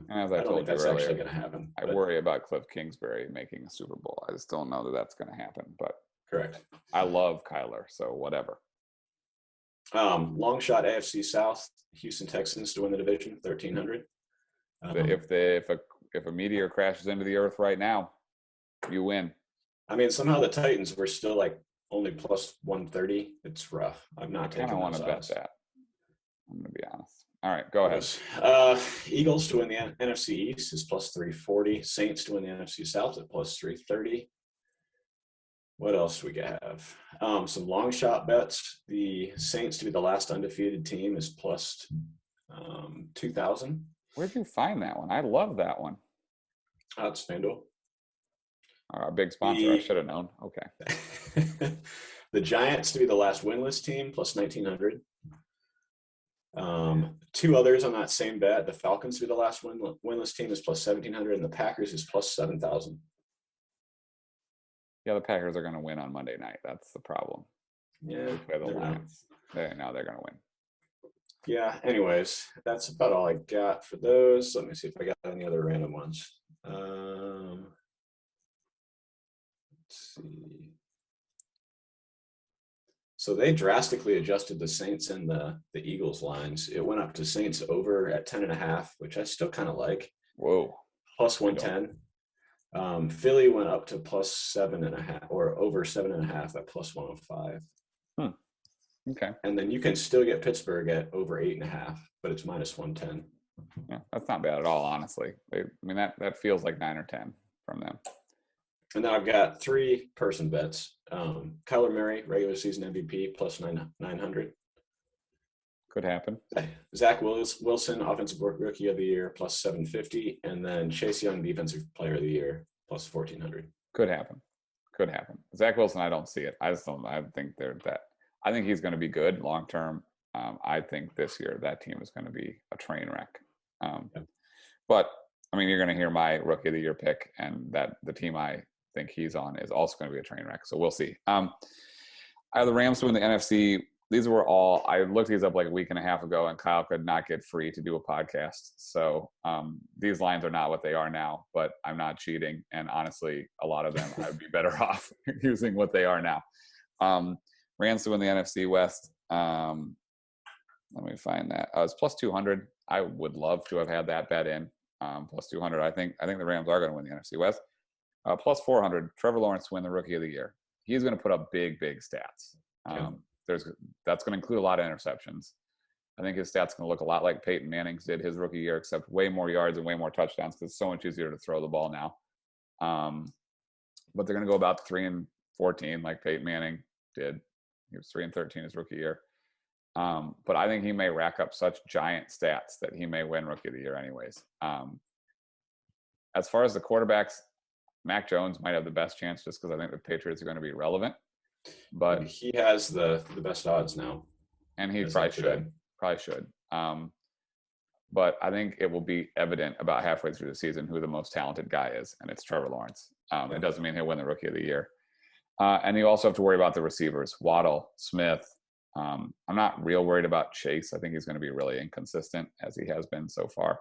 As I told you that's earlier, actually going to happen. I worry about Cliff Kingsbury making a Super Bowl. I just don't know that that's going to happen. But correct. I love Kyler, so whatever. Long shot AFC South, Houston Texans to win the division, 1,300. If a meteor crashes into the earth right now, you win. I mean, somehow the Titans were still like only plus 130. It's rough. I'm not taking. I don't want to bet that. I'm going to be honest. All right, go ahead. Eagles to win the NFC East is plus 340. Saints to win the NFC South at plus 330. What else do we have? Some long shot bets. The Saints to be the last undefeated team is plus 2,000. Where'd you find that one? I love that one. That's FanDuel. Our big sponsor. I should have known. Okay. The Giants to be the last winless team, plus 1,900. 2 others on that same bet. The Falcons to be the last winless team is plus 1,700, and the Packers is plus 7,000. Yeah, the Packers are going to win on Monday night. That's the problem. Yeah, They play the never know. Lions. They're going to win. Yeah, anyways, that's about all I got for those. Let me see if I got any other random ones. Let's see. So they drastically adjusted the Saints and the Eagles lines. It went up to Saints over at 10.5, which I still kind of like. Whoa. Plus 110. Philly went up to plus 7.5 or over 7.5 at plus 105. Okay. And then you can still get Pittsburgh at over 8.5, but it's minus 110. Yeah, that's not bad at all, honestly. I mean, that feels like 9 or 10 from them. And then I've got 3 person bets. Kyler Murray, regular season MVP, plus 900. Could happen. Zach Wilson, offensive rookie of the year, plus 750. And then Chase Young, defensive player of the year, plus 1,400. Could happen. Zach Wilson, I don't see it. I think they're that. I think he's going to be good long term. I think this year that team is going to be a train wreck. But I mean, you're going to hear my rookie of the year pick, and that the team I think he's on is also going to be a train wreck. So we'll see. I have the Rams to win the NFC. These were all, I looked these up like a week and a half ago, and Kyle could not get free to do a podcast. So these lines are not what they are now, but I'm not cheating. And honestly, a lot of them, I would be better off using what they are now. Rams to win the NFC West. Let me find that. It's plus 200. I would love to have had that bet in. Plus 200. I think the Rams are going to win the NFC West. Plus 400. Trevor Lawrence to win the Rookie of the Year. He's going to put up big stats. That's going to include a lot of interceptions. I think his stats going to look a lot like Peyton Manning's did his rookie year, except way more yards and way more touchdowns because it's so much easier to throw the ball now. But they're going to go about 3-14 like Peyton Manning did. He was 3-13 his rookie year. But I think he may rack up such giant stats that he may win Rookie of the Year anyways. As far as the quarterbacks, Mac Jones might have the best chance just because I think the Patriots are going to be relevant. But he has the best odds now. And he probably should. But I think it will be evident about halfway through the season who the most talented guy is, and it's Trevor Lawrence. It doesn't mean he'll win the Rookie of the Year. And you also have to worry about the receivers, Waddle, Smith. I'm not real worried about Chase. I think he's going to be really inconsistent as he has been so far.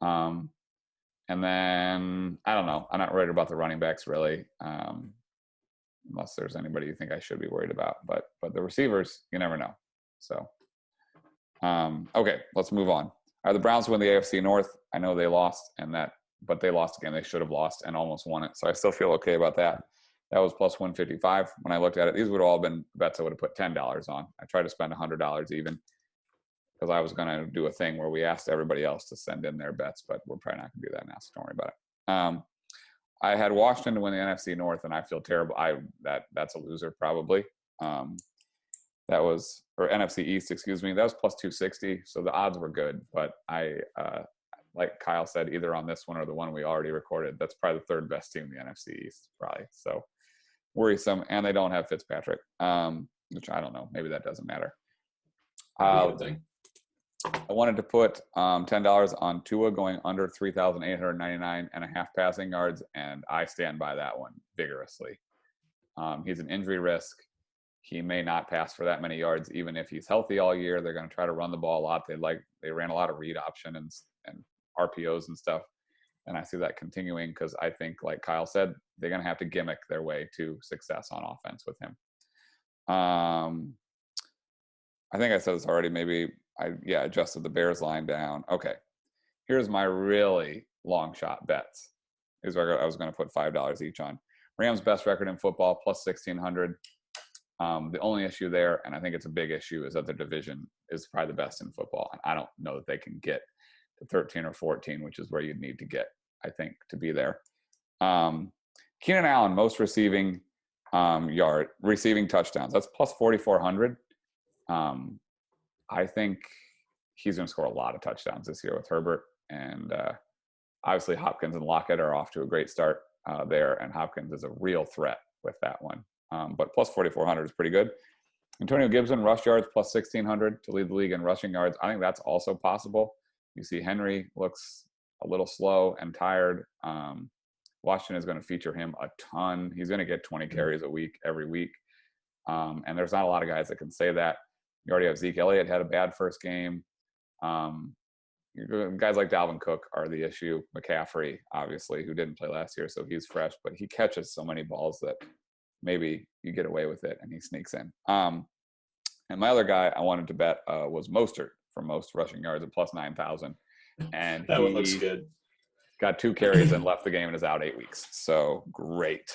And then, I don't know. I'm not worried about the running backs really, unless there's anybody you think I should be worried about. But the receivers, you never know. So, okay, let's move on. The Browns win the AFC North. I know they lost, but they lost again. They should have lost and almost won it. So I still feel okay about that. That was plus 155 when I looked at it. These would have all been bets I would have put $10 on. I tried to spend $100 even because I was going to do a thing where we asked everybody else to send in their bets, but we're probably not going to do that now, so don't worry about it. I had Washington to win the NFC North, and I feel terrible. That's a loser probably. That was, or NFC East, excuse me. That was plus 260, so the odds were good. But like Kyle said, either on this one or the one we already recorded, that's probably the third best team in the NFC East, probably. So worrisome, and they don't have Fitzpatrick, which I don't know. Maybe that doesn't matter. I wanted to put $10 on Tua going under 3,899.5 passing yards, and I stand by that one vigorously. He's an injury risk. He may not pass for that many yards, even if he's healthy all year. They're going to try to run the ball a lot. They ran a lot of read option and RPOs and stuff. And I see that continuing because I think, like Kyle said, they're going to have to gimmick their way to success on offense with him. I think I said this already. Maybe I adjusted the Bears line down. Okay. Here's my really long shot bets. Here's where I was going to put $5 each on. Rams' best record in football, plus 1,600. The only issue there, and I think it's a big issue, is that their division is probably the best in football. And I don't know that they can get to 13 or 14, which is where you'd need to get, I think, to be there. Keenan Allen, most receiving touchdowns. That's plus 4,400. I think he's going to score a lot of touchdowns this year with Herbert. And obviously Hopkins and Lockett are off to a great start there. And Hopkins is a real threat with that one. But plus 4,400 is pretty good. Antonio Gibson, rush yards, plus 1,600 to lead the league in rushing yards. I think that's also possible. You see Henry looks a little slow and tired. Washington is going to feature him a ton. He's going to get 20 carries a week, every week. And there's not a lot of guys that can say that. You already have Zeke Elliott had a bad first game. Guys like Dalvin Cook are the issue. McCaffrey, obviously, who didn't play last year, so he's fresh, but he catches so many balls that maybe you get away with it and he sneaks in. And my other guy I wanted to bet was Mostert for most rushing yards at plus 9,000. And that one looks good. Got 2 carries and left the game and is out 8 weeks. So great.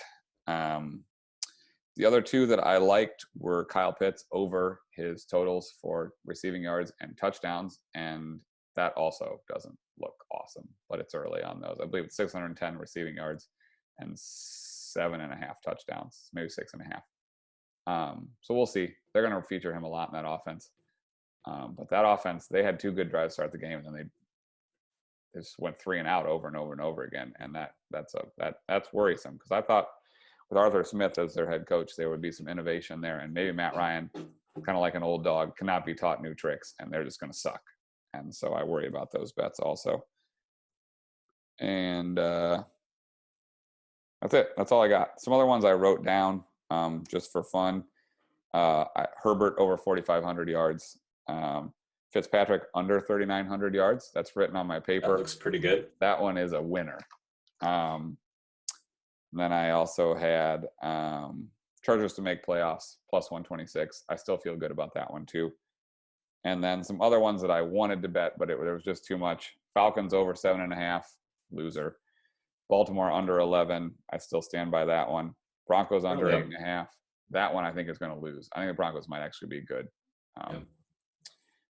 The other 2 that I liked were Kyle Pitts over his totals for receiving yards and touchdowns. And that also doesn't look awesome, but it's early on those. I believe it's 610 receiving yards and 7.5 touchdowns, maybe 6.5. So we'll see. They're going to feature him a lot in that offense. But that offense, they had 2 good drives to start the game, and then they just went 3 and out over and over and over again. And that's worrisome, because I thought with Arthur Smith as their head coach, there would be some innovation there, and maybe Matt Ryan, kind of like an old dog, cannot be taught new tricks, and they're just going to suck. And so I worry about those bets also. And that's it. That's all I got. Some other ones I wrote down just for fun. Herbert over 4,500 yards. Fitzpatrick under 3,900 yards. That's written on my paper. That looks pretty good. That one is a winner. Then I also had Chargers to make playoffs plus 126. I still feel good about that one too. And then some other ones that I wanted to bet, but there was just too much. Falcons over 7.5, loser. Baltimore under 11. I still stand by that one. Broncos under 8.5. That one I think is going to lose. I think the Broncos might actually be good.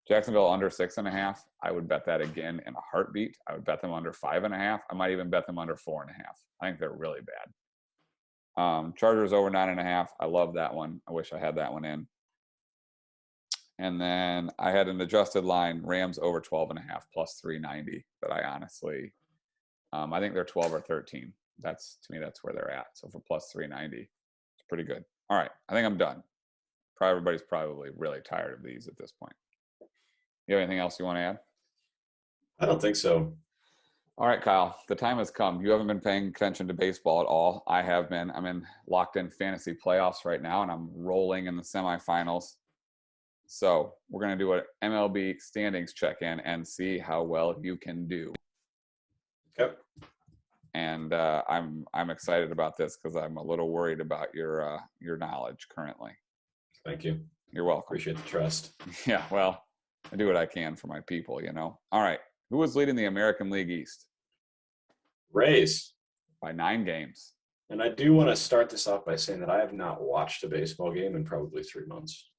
Jacksonville under 6.5. I would bet that again in a heartbeat. I would bet them under 5.5. I might even bet them under 4.5. I think they're really bad. Chargers over 9.5. I love that one. I wish I had that one in. And then I had an adjusted line, Rams over 12.5 plus 390. But I honestly, I think they're 12 or 13. To me, that's where they're at. So for plus 390, it's pretty good. All right, I think I'm done. Everybody's probably really tired of these at this point. You have anything else you want to add? I don't think so. All right, Kyle, the time has come. You haven't been paying attention to baseball at all. I have been. I'm in locked in fantasy playoffs right now, and I'm rolling in the semifinals. So we're going to do an MLB standings check-in and see how well you can do. Yep. And I'm excited about this because I'm a little worried about your knowledge currently. Thank you. You're welcome. Appreciate the trust. Yeah, well, I do what I can for my people, All right. Who was leading the American League East? Rays. By 9 games. And I do want to start this off by saying that I have not watched a baseball game in probably 3 months.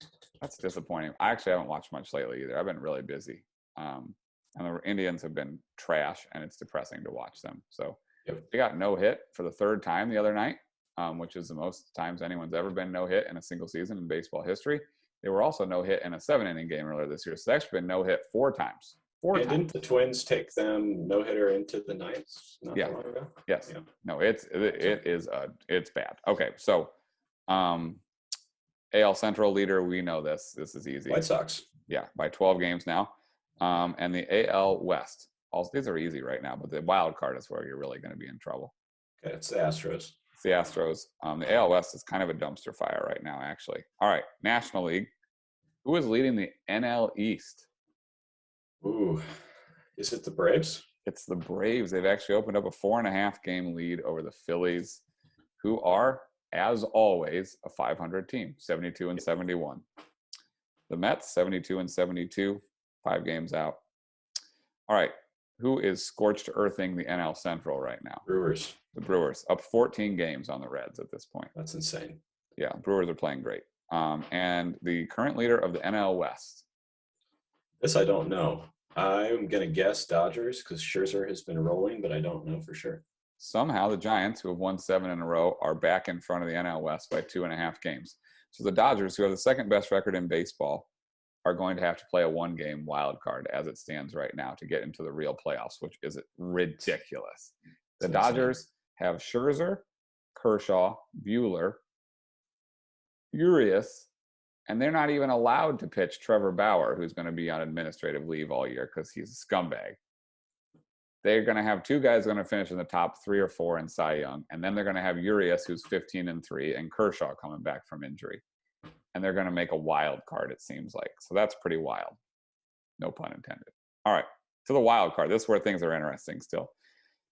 That's disappointing. I actually haven't watched much lately either. I've been really busy. And the Indians have been trash, and it's depressing to watch them. So they got no hit for the 3rd time the other night, which is the most times anyone's ever been no hit in a single season in baseball history. They were also no hit in a 7-inning game earlier this year. So they've actually been no hit 4 times. Didn't the Twins take them no hitter into the ninth? Not that long ago? Yes. Yeah. No, it's bad. Okay, so AL Central leader, we know this. This is easy. White Sox. Yeah, by 12 games now. And the AL West. Also, these are easy right now, but the wild card is where you're really going to be in trouble. Okay, it's the Astros. It's the Astros. The AL West is kind of a dumpster fire right now, actually. All right, National League. Who is leading the NL East? Ooh, is it the Braves? It's the Braves. They've actually opened up a 4.5 game lead over the Phillies, who are, as always, a 500 team, 72 and 71. The Mets, 72 and 72, 5 games out. All right, who is scorched earthing the NL Central right now? Brewers. The Brewers, up 14 games on the Reds at this point. That's insane. Yeah, Brewers are playing great. And the current leader of the NL West. This I don't know. I'm going to guess Dodgers because Scherzer has been rolling, but I don't know for sure. Somehow the Giants, who have won 7 in a row, are back in front of the NL West by 2.5 games. So the Dodgers, who have the 2nd best record in baseball, are going to have to play a 1-game wild card as it stands right now to get into the real playoffs, which is ridiculous. The Dodgers have Scherzer, Kershaw, Buehler, Urias, and they're not even allowed to pitch Trevor Bauer, who's going to be on administrative leave all year because he's a scumbag. they're going to have two guys going to finish in the top 3 or 4 in Cy Young, and then they're going to have Urias, who's 15-3, and Kershaw coming back from injury, and they're going to make a wild card. It seems like, so that's pretty wild. No pun intended. All right, to the wild card. This is where things are interesting still.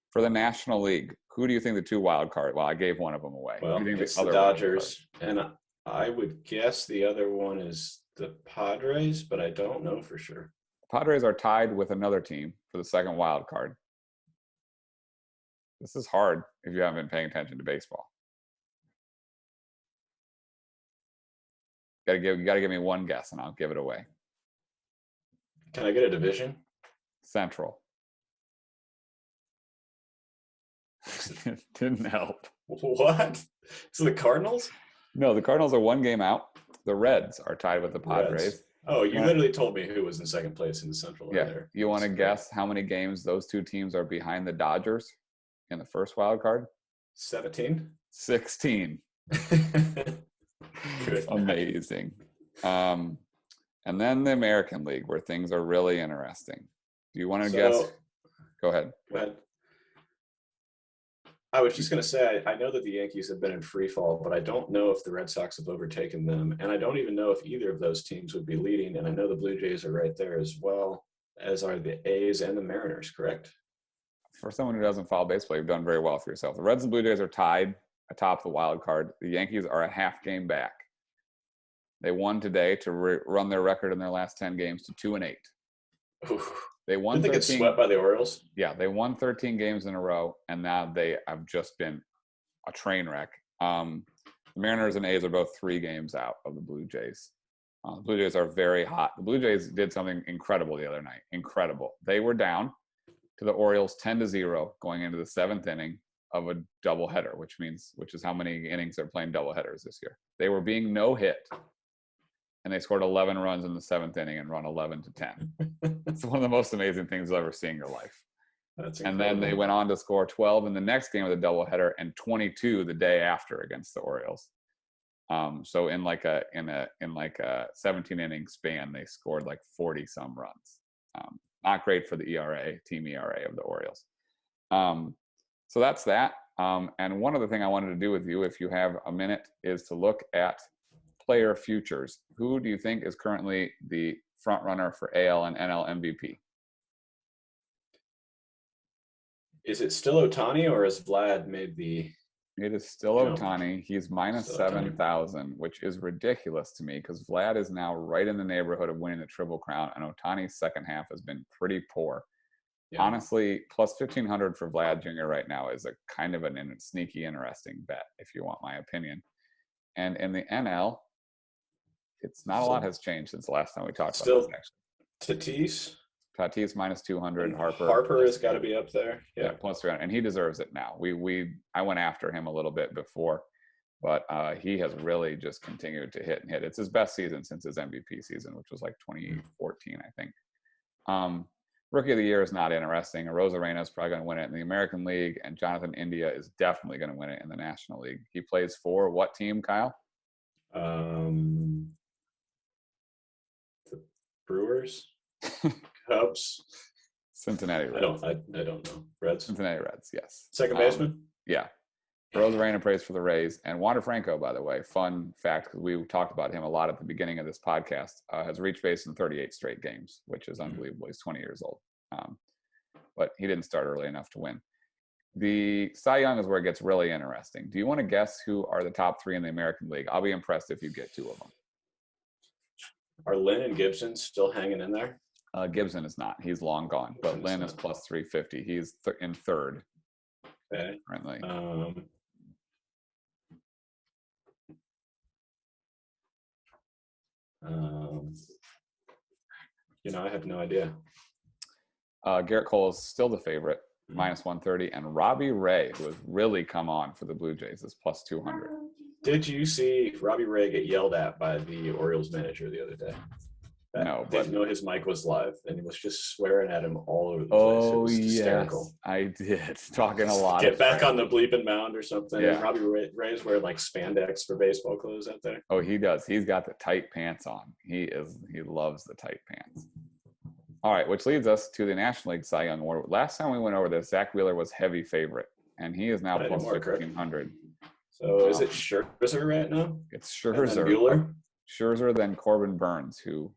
For the National League, who do you think the 2 wild card? Well, I gave one of them away. Well, it's the Dodgers, and I would guess the other one is the Padres, but I don't know for sure. Padres are tied with another team for the second wild card. This is hard if you haven't been paying attention to baseball. You gotta give me one guess, and I'll give it away. Can I get a division? Central. Didn't help. What? So the Cardinals? No, the Cardinals are 1 game out. The Reds are tied with the Padres. Reds. Oh, you literally told me who was in second place in the Central. Yeah. There. You want to guess how many games those 2 teams are behind the Dodgers in the first wild card? 17? 16. Good. Amazing. And then the American League, where things are really interesting. Do you want to guess? Go ahead. Go ahead. I was just going to say, I know that the Yankees have been in free fall, but I don't know if the Red Sox have overtaken them. And I don't even know if either of those teams would be leading. And I know the Blue Jays are right there as well, as are the A's and the Mariners, correct? For someone who doesn't follow baseball, you've done very well for yourself. The Reds and Blue Jays are tied atop the wild card. The Yankees are a half game back. They won today to run their record in their last 10 games to 2-8. Oof. They won. Didn't they get swept by the Orioles? Yeah, they won 13 games in a row, and now they have just been a train wreck. The Mariners and A's are both 3 games out of the Blue Jays. The Blue Jays are very hot. The Blue Jays did something incredible the other night. Incredible. They were down to the Orioles 10-0 going into the 7th inning of a doubleheader, which is how many innings they're playing doubleheaders this year. They were being no hit, and they scored 11 runs in the 7th inning and run 11-10. It's one of the most amazing things you'll ever see in your life. That's and then they went on to score 12 in the next game of the doubleheader and 22 the day after against the Orioles. So in like a 17 inning span, they scored like 40 some runs. Not great for the team ERA of the Orioles. So that's that. And one other thing I wanted to do with you, if you have a minute, is to look at player futures. Who do you think is currently the front runner for AL and NL MVP? Is it still Ohtani, or has Vlad made the... It is still Ohtani. He's minus 7,000, which is ridiculous to me because Vlad is now right in the neighborhood of winning the Triple Crown, and Ohtani's second half has been pretty poor. Yeah. Honestly, plus 1,500 for Vlad Jr. right now is a kind of a sneaky, interesting bet, if you want my opinion. And in the NL, it's not a lot has changed since the last time we talked about this, actually. Tatis minus 200. Harper has got to be up there. Yeah, plus 300, and he deserves it now. I went after him a little bit before, but he has really just continued to hit and hit. It's his best season since his MVP season, which was like 2014, I think. Rookie of the Year is not interesting. Arozarena is probably going to win it in the American League, and Jonathan India is definitely going to win it in the National League. He plays for what team, Kyle? The Brewers. Cubs. Cincinnati Reds. I don't know. Reds. Cincinnati Reds, yes. Second baseman? Yeah. Arozarena plays for the Rays. And Wander Franco, by the way, fun fact, because we talked about him a lot at the beginning of this podcast, has reached base in 38 straight games, which is unbelievable. He's 20 years old. But he didn't start early enough to win. The Cy Young is where it gets really interesting. Do you want to guess who are the top 3 in the American League? I'll be impressed if you get 2 of them. Are Lynn and Gibson still hanging in there? Gibson is not. He's long gone. But Lynn is plus 350. He's in third. Okay. Currently. I have no idea. Garrett Cole is still the favorite, minus 130. And Robbie Ray, who has really come on for the Blue Jays, is plus 200. Did you see Robbie Ray get yelled at by the Orioles manager the other day? No, but didn't know his mic was live, and he was just swearing at him all over the place. Oh, it was hysterical. Yes, I did. Talking a lot. Get back on the bleeping mound or something. Yeah. Robbie Ray's wearing like spandex for baseball clothes out there. Oh, he does. He's got the tight pants on. He loves the tight pants. All right, which leads us to the National League Cy Young Award. Last time we went over this, Zach Wheeler was heavy favorite, and he is now Not plus anymore, correct? 1,500. So is it Scherzer right now? It's And then Scherzer. Bueller? Scherzer, then Corbin Burns, who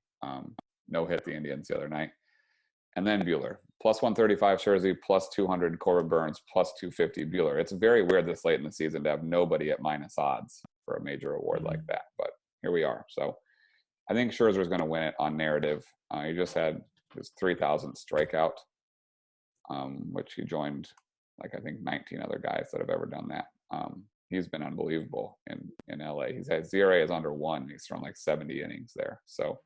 no-hit the Indians the other night. And then Bueller. Plus 135 Scherzer, plus 200 Corbin Burns, plus 250 Bueller. It's very weird this late in the season to have nobody at minus odds for a major award like that. But here we are. So I think Scherzer's going to win it on narrative. He just had his 3,000th strikeout, which he joined, like, I think 19 other guys that have ever done that. He's been unbelievable in LA. His ERA is under 1. He's thrown like 70 innings there. So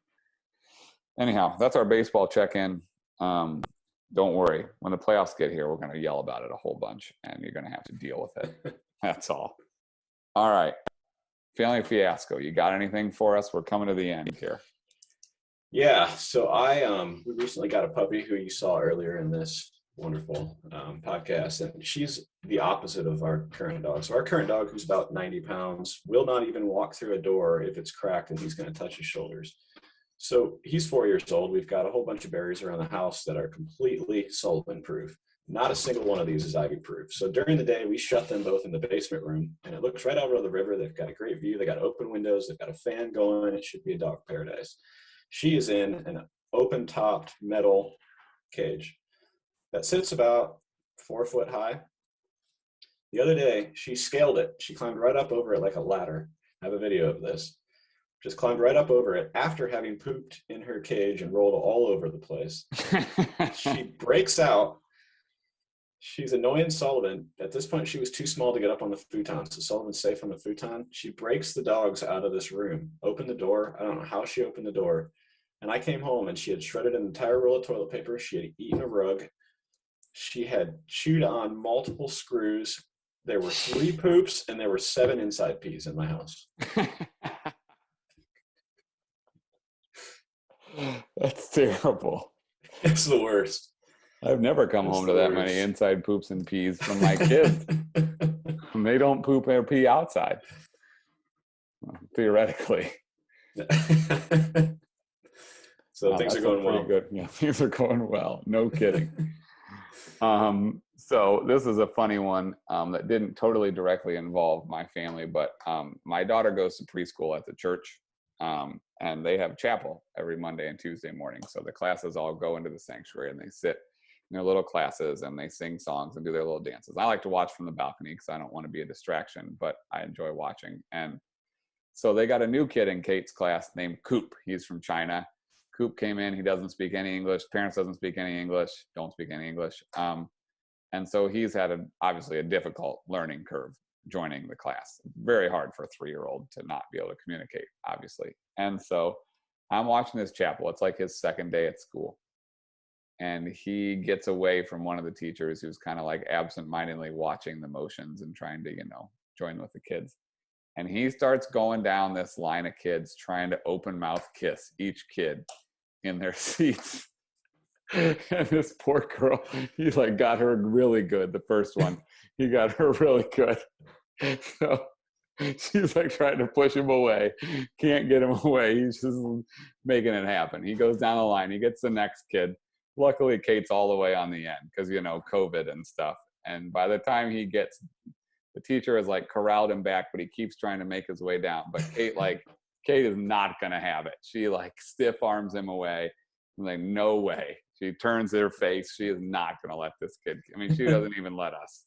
anyhow, that's our baseball check-in. Don't worry. When the playoffs get here, we're going to yell about it a whole bunch, and you're going to have to deal with it. That's all. All right. Family Fiasco. You got anything for us? We're coming to the end here. Yeah. So we recently got a puppy who you saw earlier in this wonderful podcast, and she's the opposite of our current dog. So our current dog, who's about 90 pounds, will not even walk through a door if it's cracked and he's going to touch his shoulders. So he's 4 years old. We've got a whole bunch of barriers around the house that are completely solvent proof. Not a single one of these is ivy proof. So during the day, we shut them both in the basement room, and it looks right out over the river. They've got a great view. They got open windows. They've got a fan going. It should be a dog paradise. She is in an open topped metal cage that sits about 4 foot high. The other day, she scaled it. She climbed right up over it like a ladder. I have a video of this. Just climbed right up over it after having pooped in her cage and rolled all over the place. She breaks out. She's annoying Sullivan. At this point, she was too small to get up on the futon, so Sullivan's safe on the futon. She breaks the dogs out of this room, opened the door. I don't know how she opened the door. And I came home, and she had shredded an entire roll of toilet paper. She had eaten a rug. She had chewed on multiple screws. There were 3 poops, and there were 7 inside peas in my house. That's terrible. It's the worst. I've never come home to that many inside poops and peas from my kids. And they don't poop or pee outside, theoretically. So things are going well. Good. Yeah, things are going well. No kidding. So this is a funny one that didn't totally directly involve my family, but my daughter goes to preschool at the church. And they have chapel every Monday and Tuesday morning. So the classes all go into the sanctuary and they sit in their little classes and they sing songs and do their little dances. I like to watch from the balcony because I don't want to be a distraction, but I enjoy watching. And so they got a new kid in Kate's class named Coop. He's from China. Coop came in. He doesn't speak any English. Parents doesn't speak any English. Don't speak any English. And so he's had obviously a difficult learning curve joining the class. Very hard for a 3-year-old to not be able to communicate, obviously. And so I'm watching this chapel. It's like his second day at school. And he gets away from one of the teachers who's kind of like absent-mindedly watching the motions and trying to, join with the kids. And he starts going down this line of kids trying to open mouth kiss each kid in their seats. And this poor girl, he like got her really good. The first one, he got her really good. So she's like trying to push him away, can't get him away. He's just making it happen. He goes down the line, he gets the next kid. Luckily, Kate's all the way on the end because, COVID and stuff. And by the time he gets, the teacher has like corralled him back, but he keeps trying to make his way down. But Kate is not going to have it. She like stiff arms him away. I'm like, no way. She turns her face. She is not going to let this kid. I mean, she doesn't even let us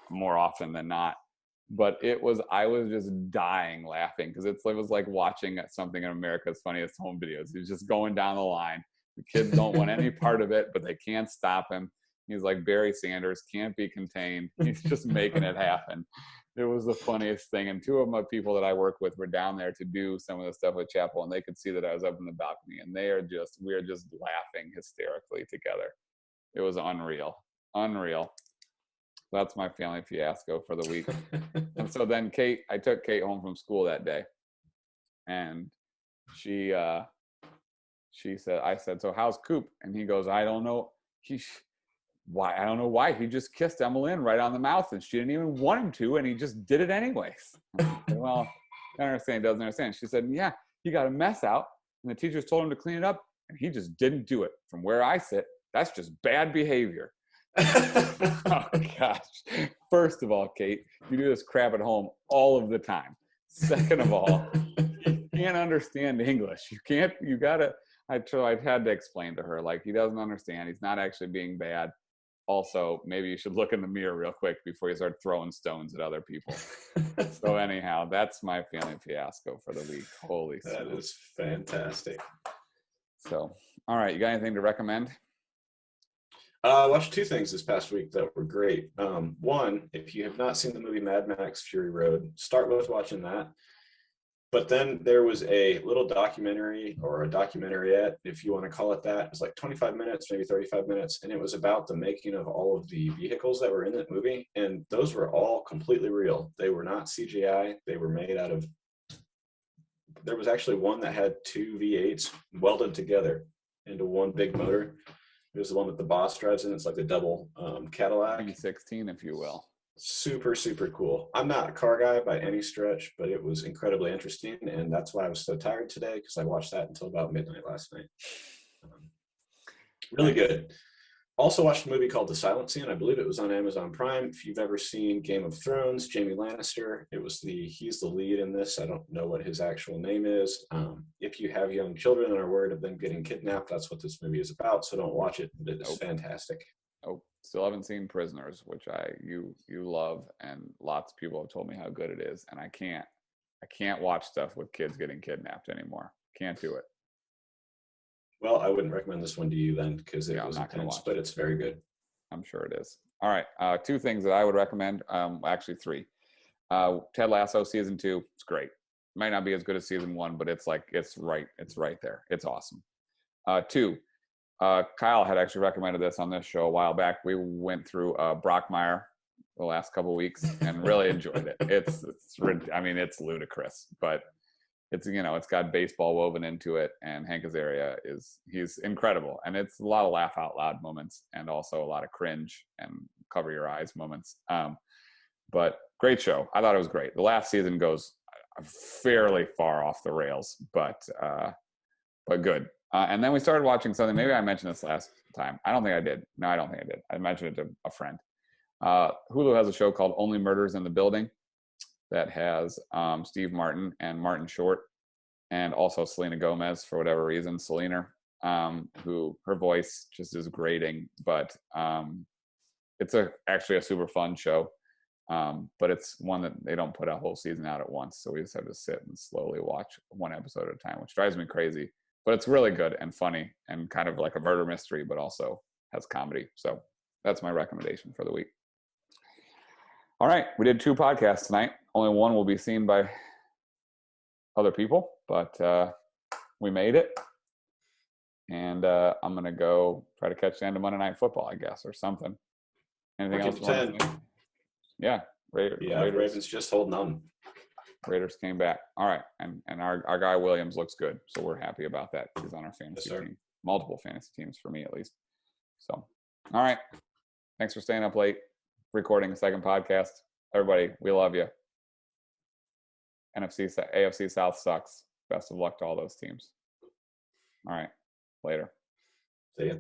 more often than not. But I was just dying laughing because it was like watching something in America's Funniest Home Videos. He's just going down the line. The kids don't want any part of it, but they can't stop him. He's like Barry Sanders, can't be contained. He's just making it happen. It was the funniest thing. And 2 of my people that I work with were down there to do some of the stuff with chapel, and they could see that I was up in the balcony, and we are just laughing hysterically together. It was unreal. That's my family fiasco for the week. And so then I took Kate home from school that day, and she said, I said, so how's Coop? And he goes, I don't know. I don't know why. He just kissed Emmeline right on the mouth, and she didn't even want him to, and he just did it anyways. I said, well, I understand, doesn't understand. She said, yeah, he got a mess out, and the teachers told him to clean it up, and he just didn't do it. From where I sit, that's just bad behavior. Oh gosh. First of all, Kate, you do this crap at home all of the time. Second of all, you can't understand English. I had to explain to her, like, he doesn't understand. He's not actually being bad. Also, maybe you should look in the mirror real quick before you start throwing stones at other people. So anyhow, that's my family fiasco for the week. Holy That smokes. is fantastic. So, all right, you got anything to recommend? I watched two things this past week that were great. One, if you have not seen the movie Mad Max Fury Road, start with watching that. But then there was a little documentary, or a documentariette, if you want to call it that. It was like 25 minutes, maybe 35 minutes. And it was about the making of all of the vehicles that were in that movie. And those were all completely real. They were not CGI. They were made out of, there was actually one that had two V8s welded together into one big motor. It was the one that the boss drives in. It's like the double Cadillac. B16, if you will. Super, super cool. I'm not a car guy by any stretch, but it was incredibly interesting. And that's why I was so tired today, because I watched that until about midnight last night. Really good. Also watched a movie called The Silencing. I believe it was on Amazon Prime. If you've ever seen Game of Thrones, Jaime Lannister, he's the lead in this. I don't know what his actual name is. If you have young children and are worried of them getting kidnapped, that's what this movie is about. So don't watch it. But it is fantastic. Oh, still haven't seen Prisoners, which you love, and lots of people have told me how good it is, and I can't watch stuff with kids getting kidnapped anymore. Can't do it. Well, I wouldn't recommend this one to you then, because it was intense, but it's very good. I'm sure it is. All right, two things that I would recommend. Actually, three. Ted Lasso season 2. It's great. Might not be as good as season 1, but it's right there. It's awesome. 2. Kyle had actually recommended this on this show a while back. We went through Brockmire the last couple of weeks and really enjoyed it. It's ludicrous, but it's got baseball woven into it, and Hank Azaria he's incredible, and it's a lot of laugh out loud moments and also a lot of cringe and cover your eyes moments. But great show. I thought it was great. The last season goes fairly far off the rails, but good. And then we started watching something. Maybe I mentioned this last time. I don't think I did. No, I don't think I did. I mentioned it to a friend. Hulu has a show called Only Murders in the Building that has Steve Martin and Martin Short, and also Selena Gomez for whatever reason. Selena, who her voice just is grating, but it's actually a super fun show. But it's one that they don't put a whole season out at once, so we just have to sit and slowly watch one episode at a time, which drives me crazy. But it's really good and funny and kind of like a murder mystery, but also has comedy. So that's my recommendation for the week. All right, we did 2 podcasts tonight. Only one will be seen by other people, but we made it. And I'm going to go try to catch the end of Monday Night Football, I guess, or something. Anything else you want to say? Yeah, Ravens just holding on. Raiders came back. All right, and our guy Williams looks good, so we're happy about that. He's on our fantasy team, multiple fantasy teams for me at least. So, all right, thanks for staying up late, recording a second podcast. Everybody, we love you. AFC South sucks. Best of luck to all those teams. All right, later. See ya.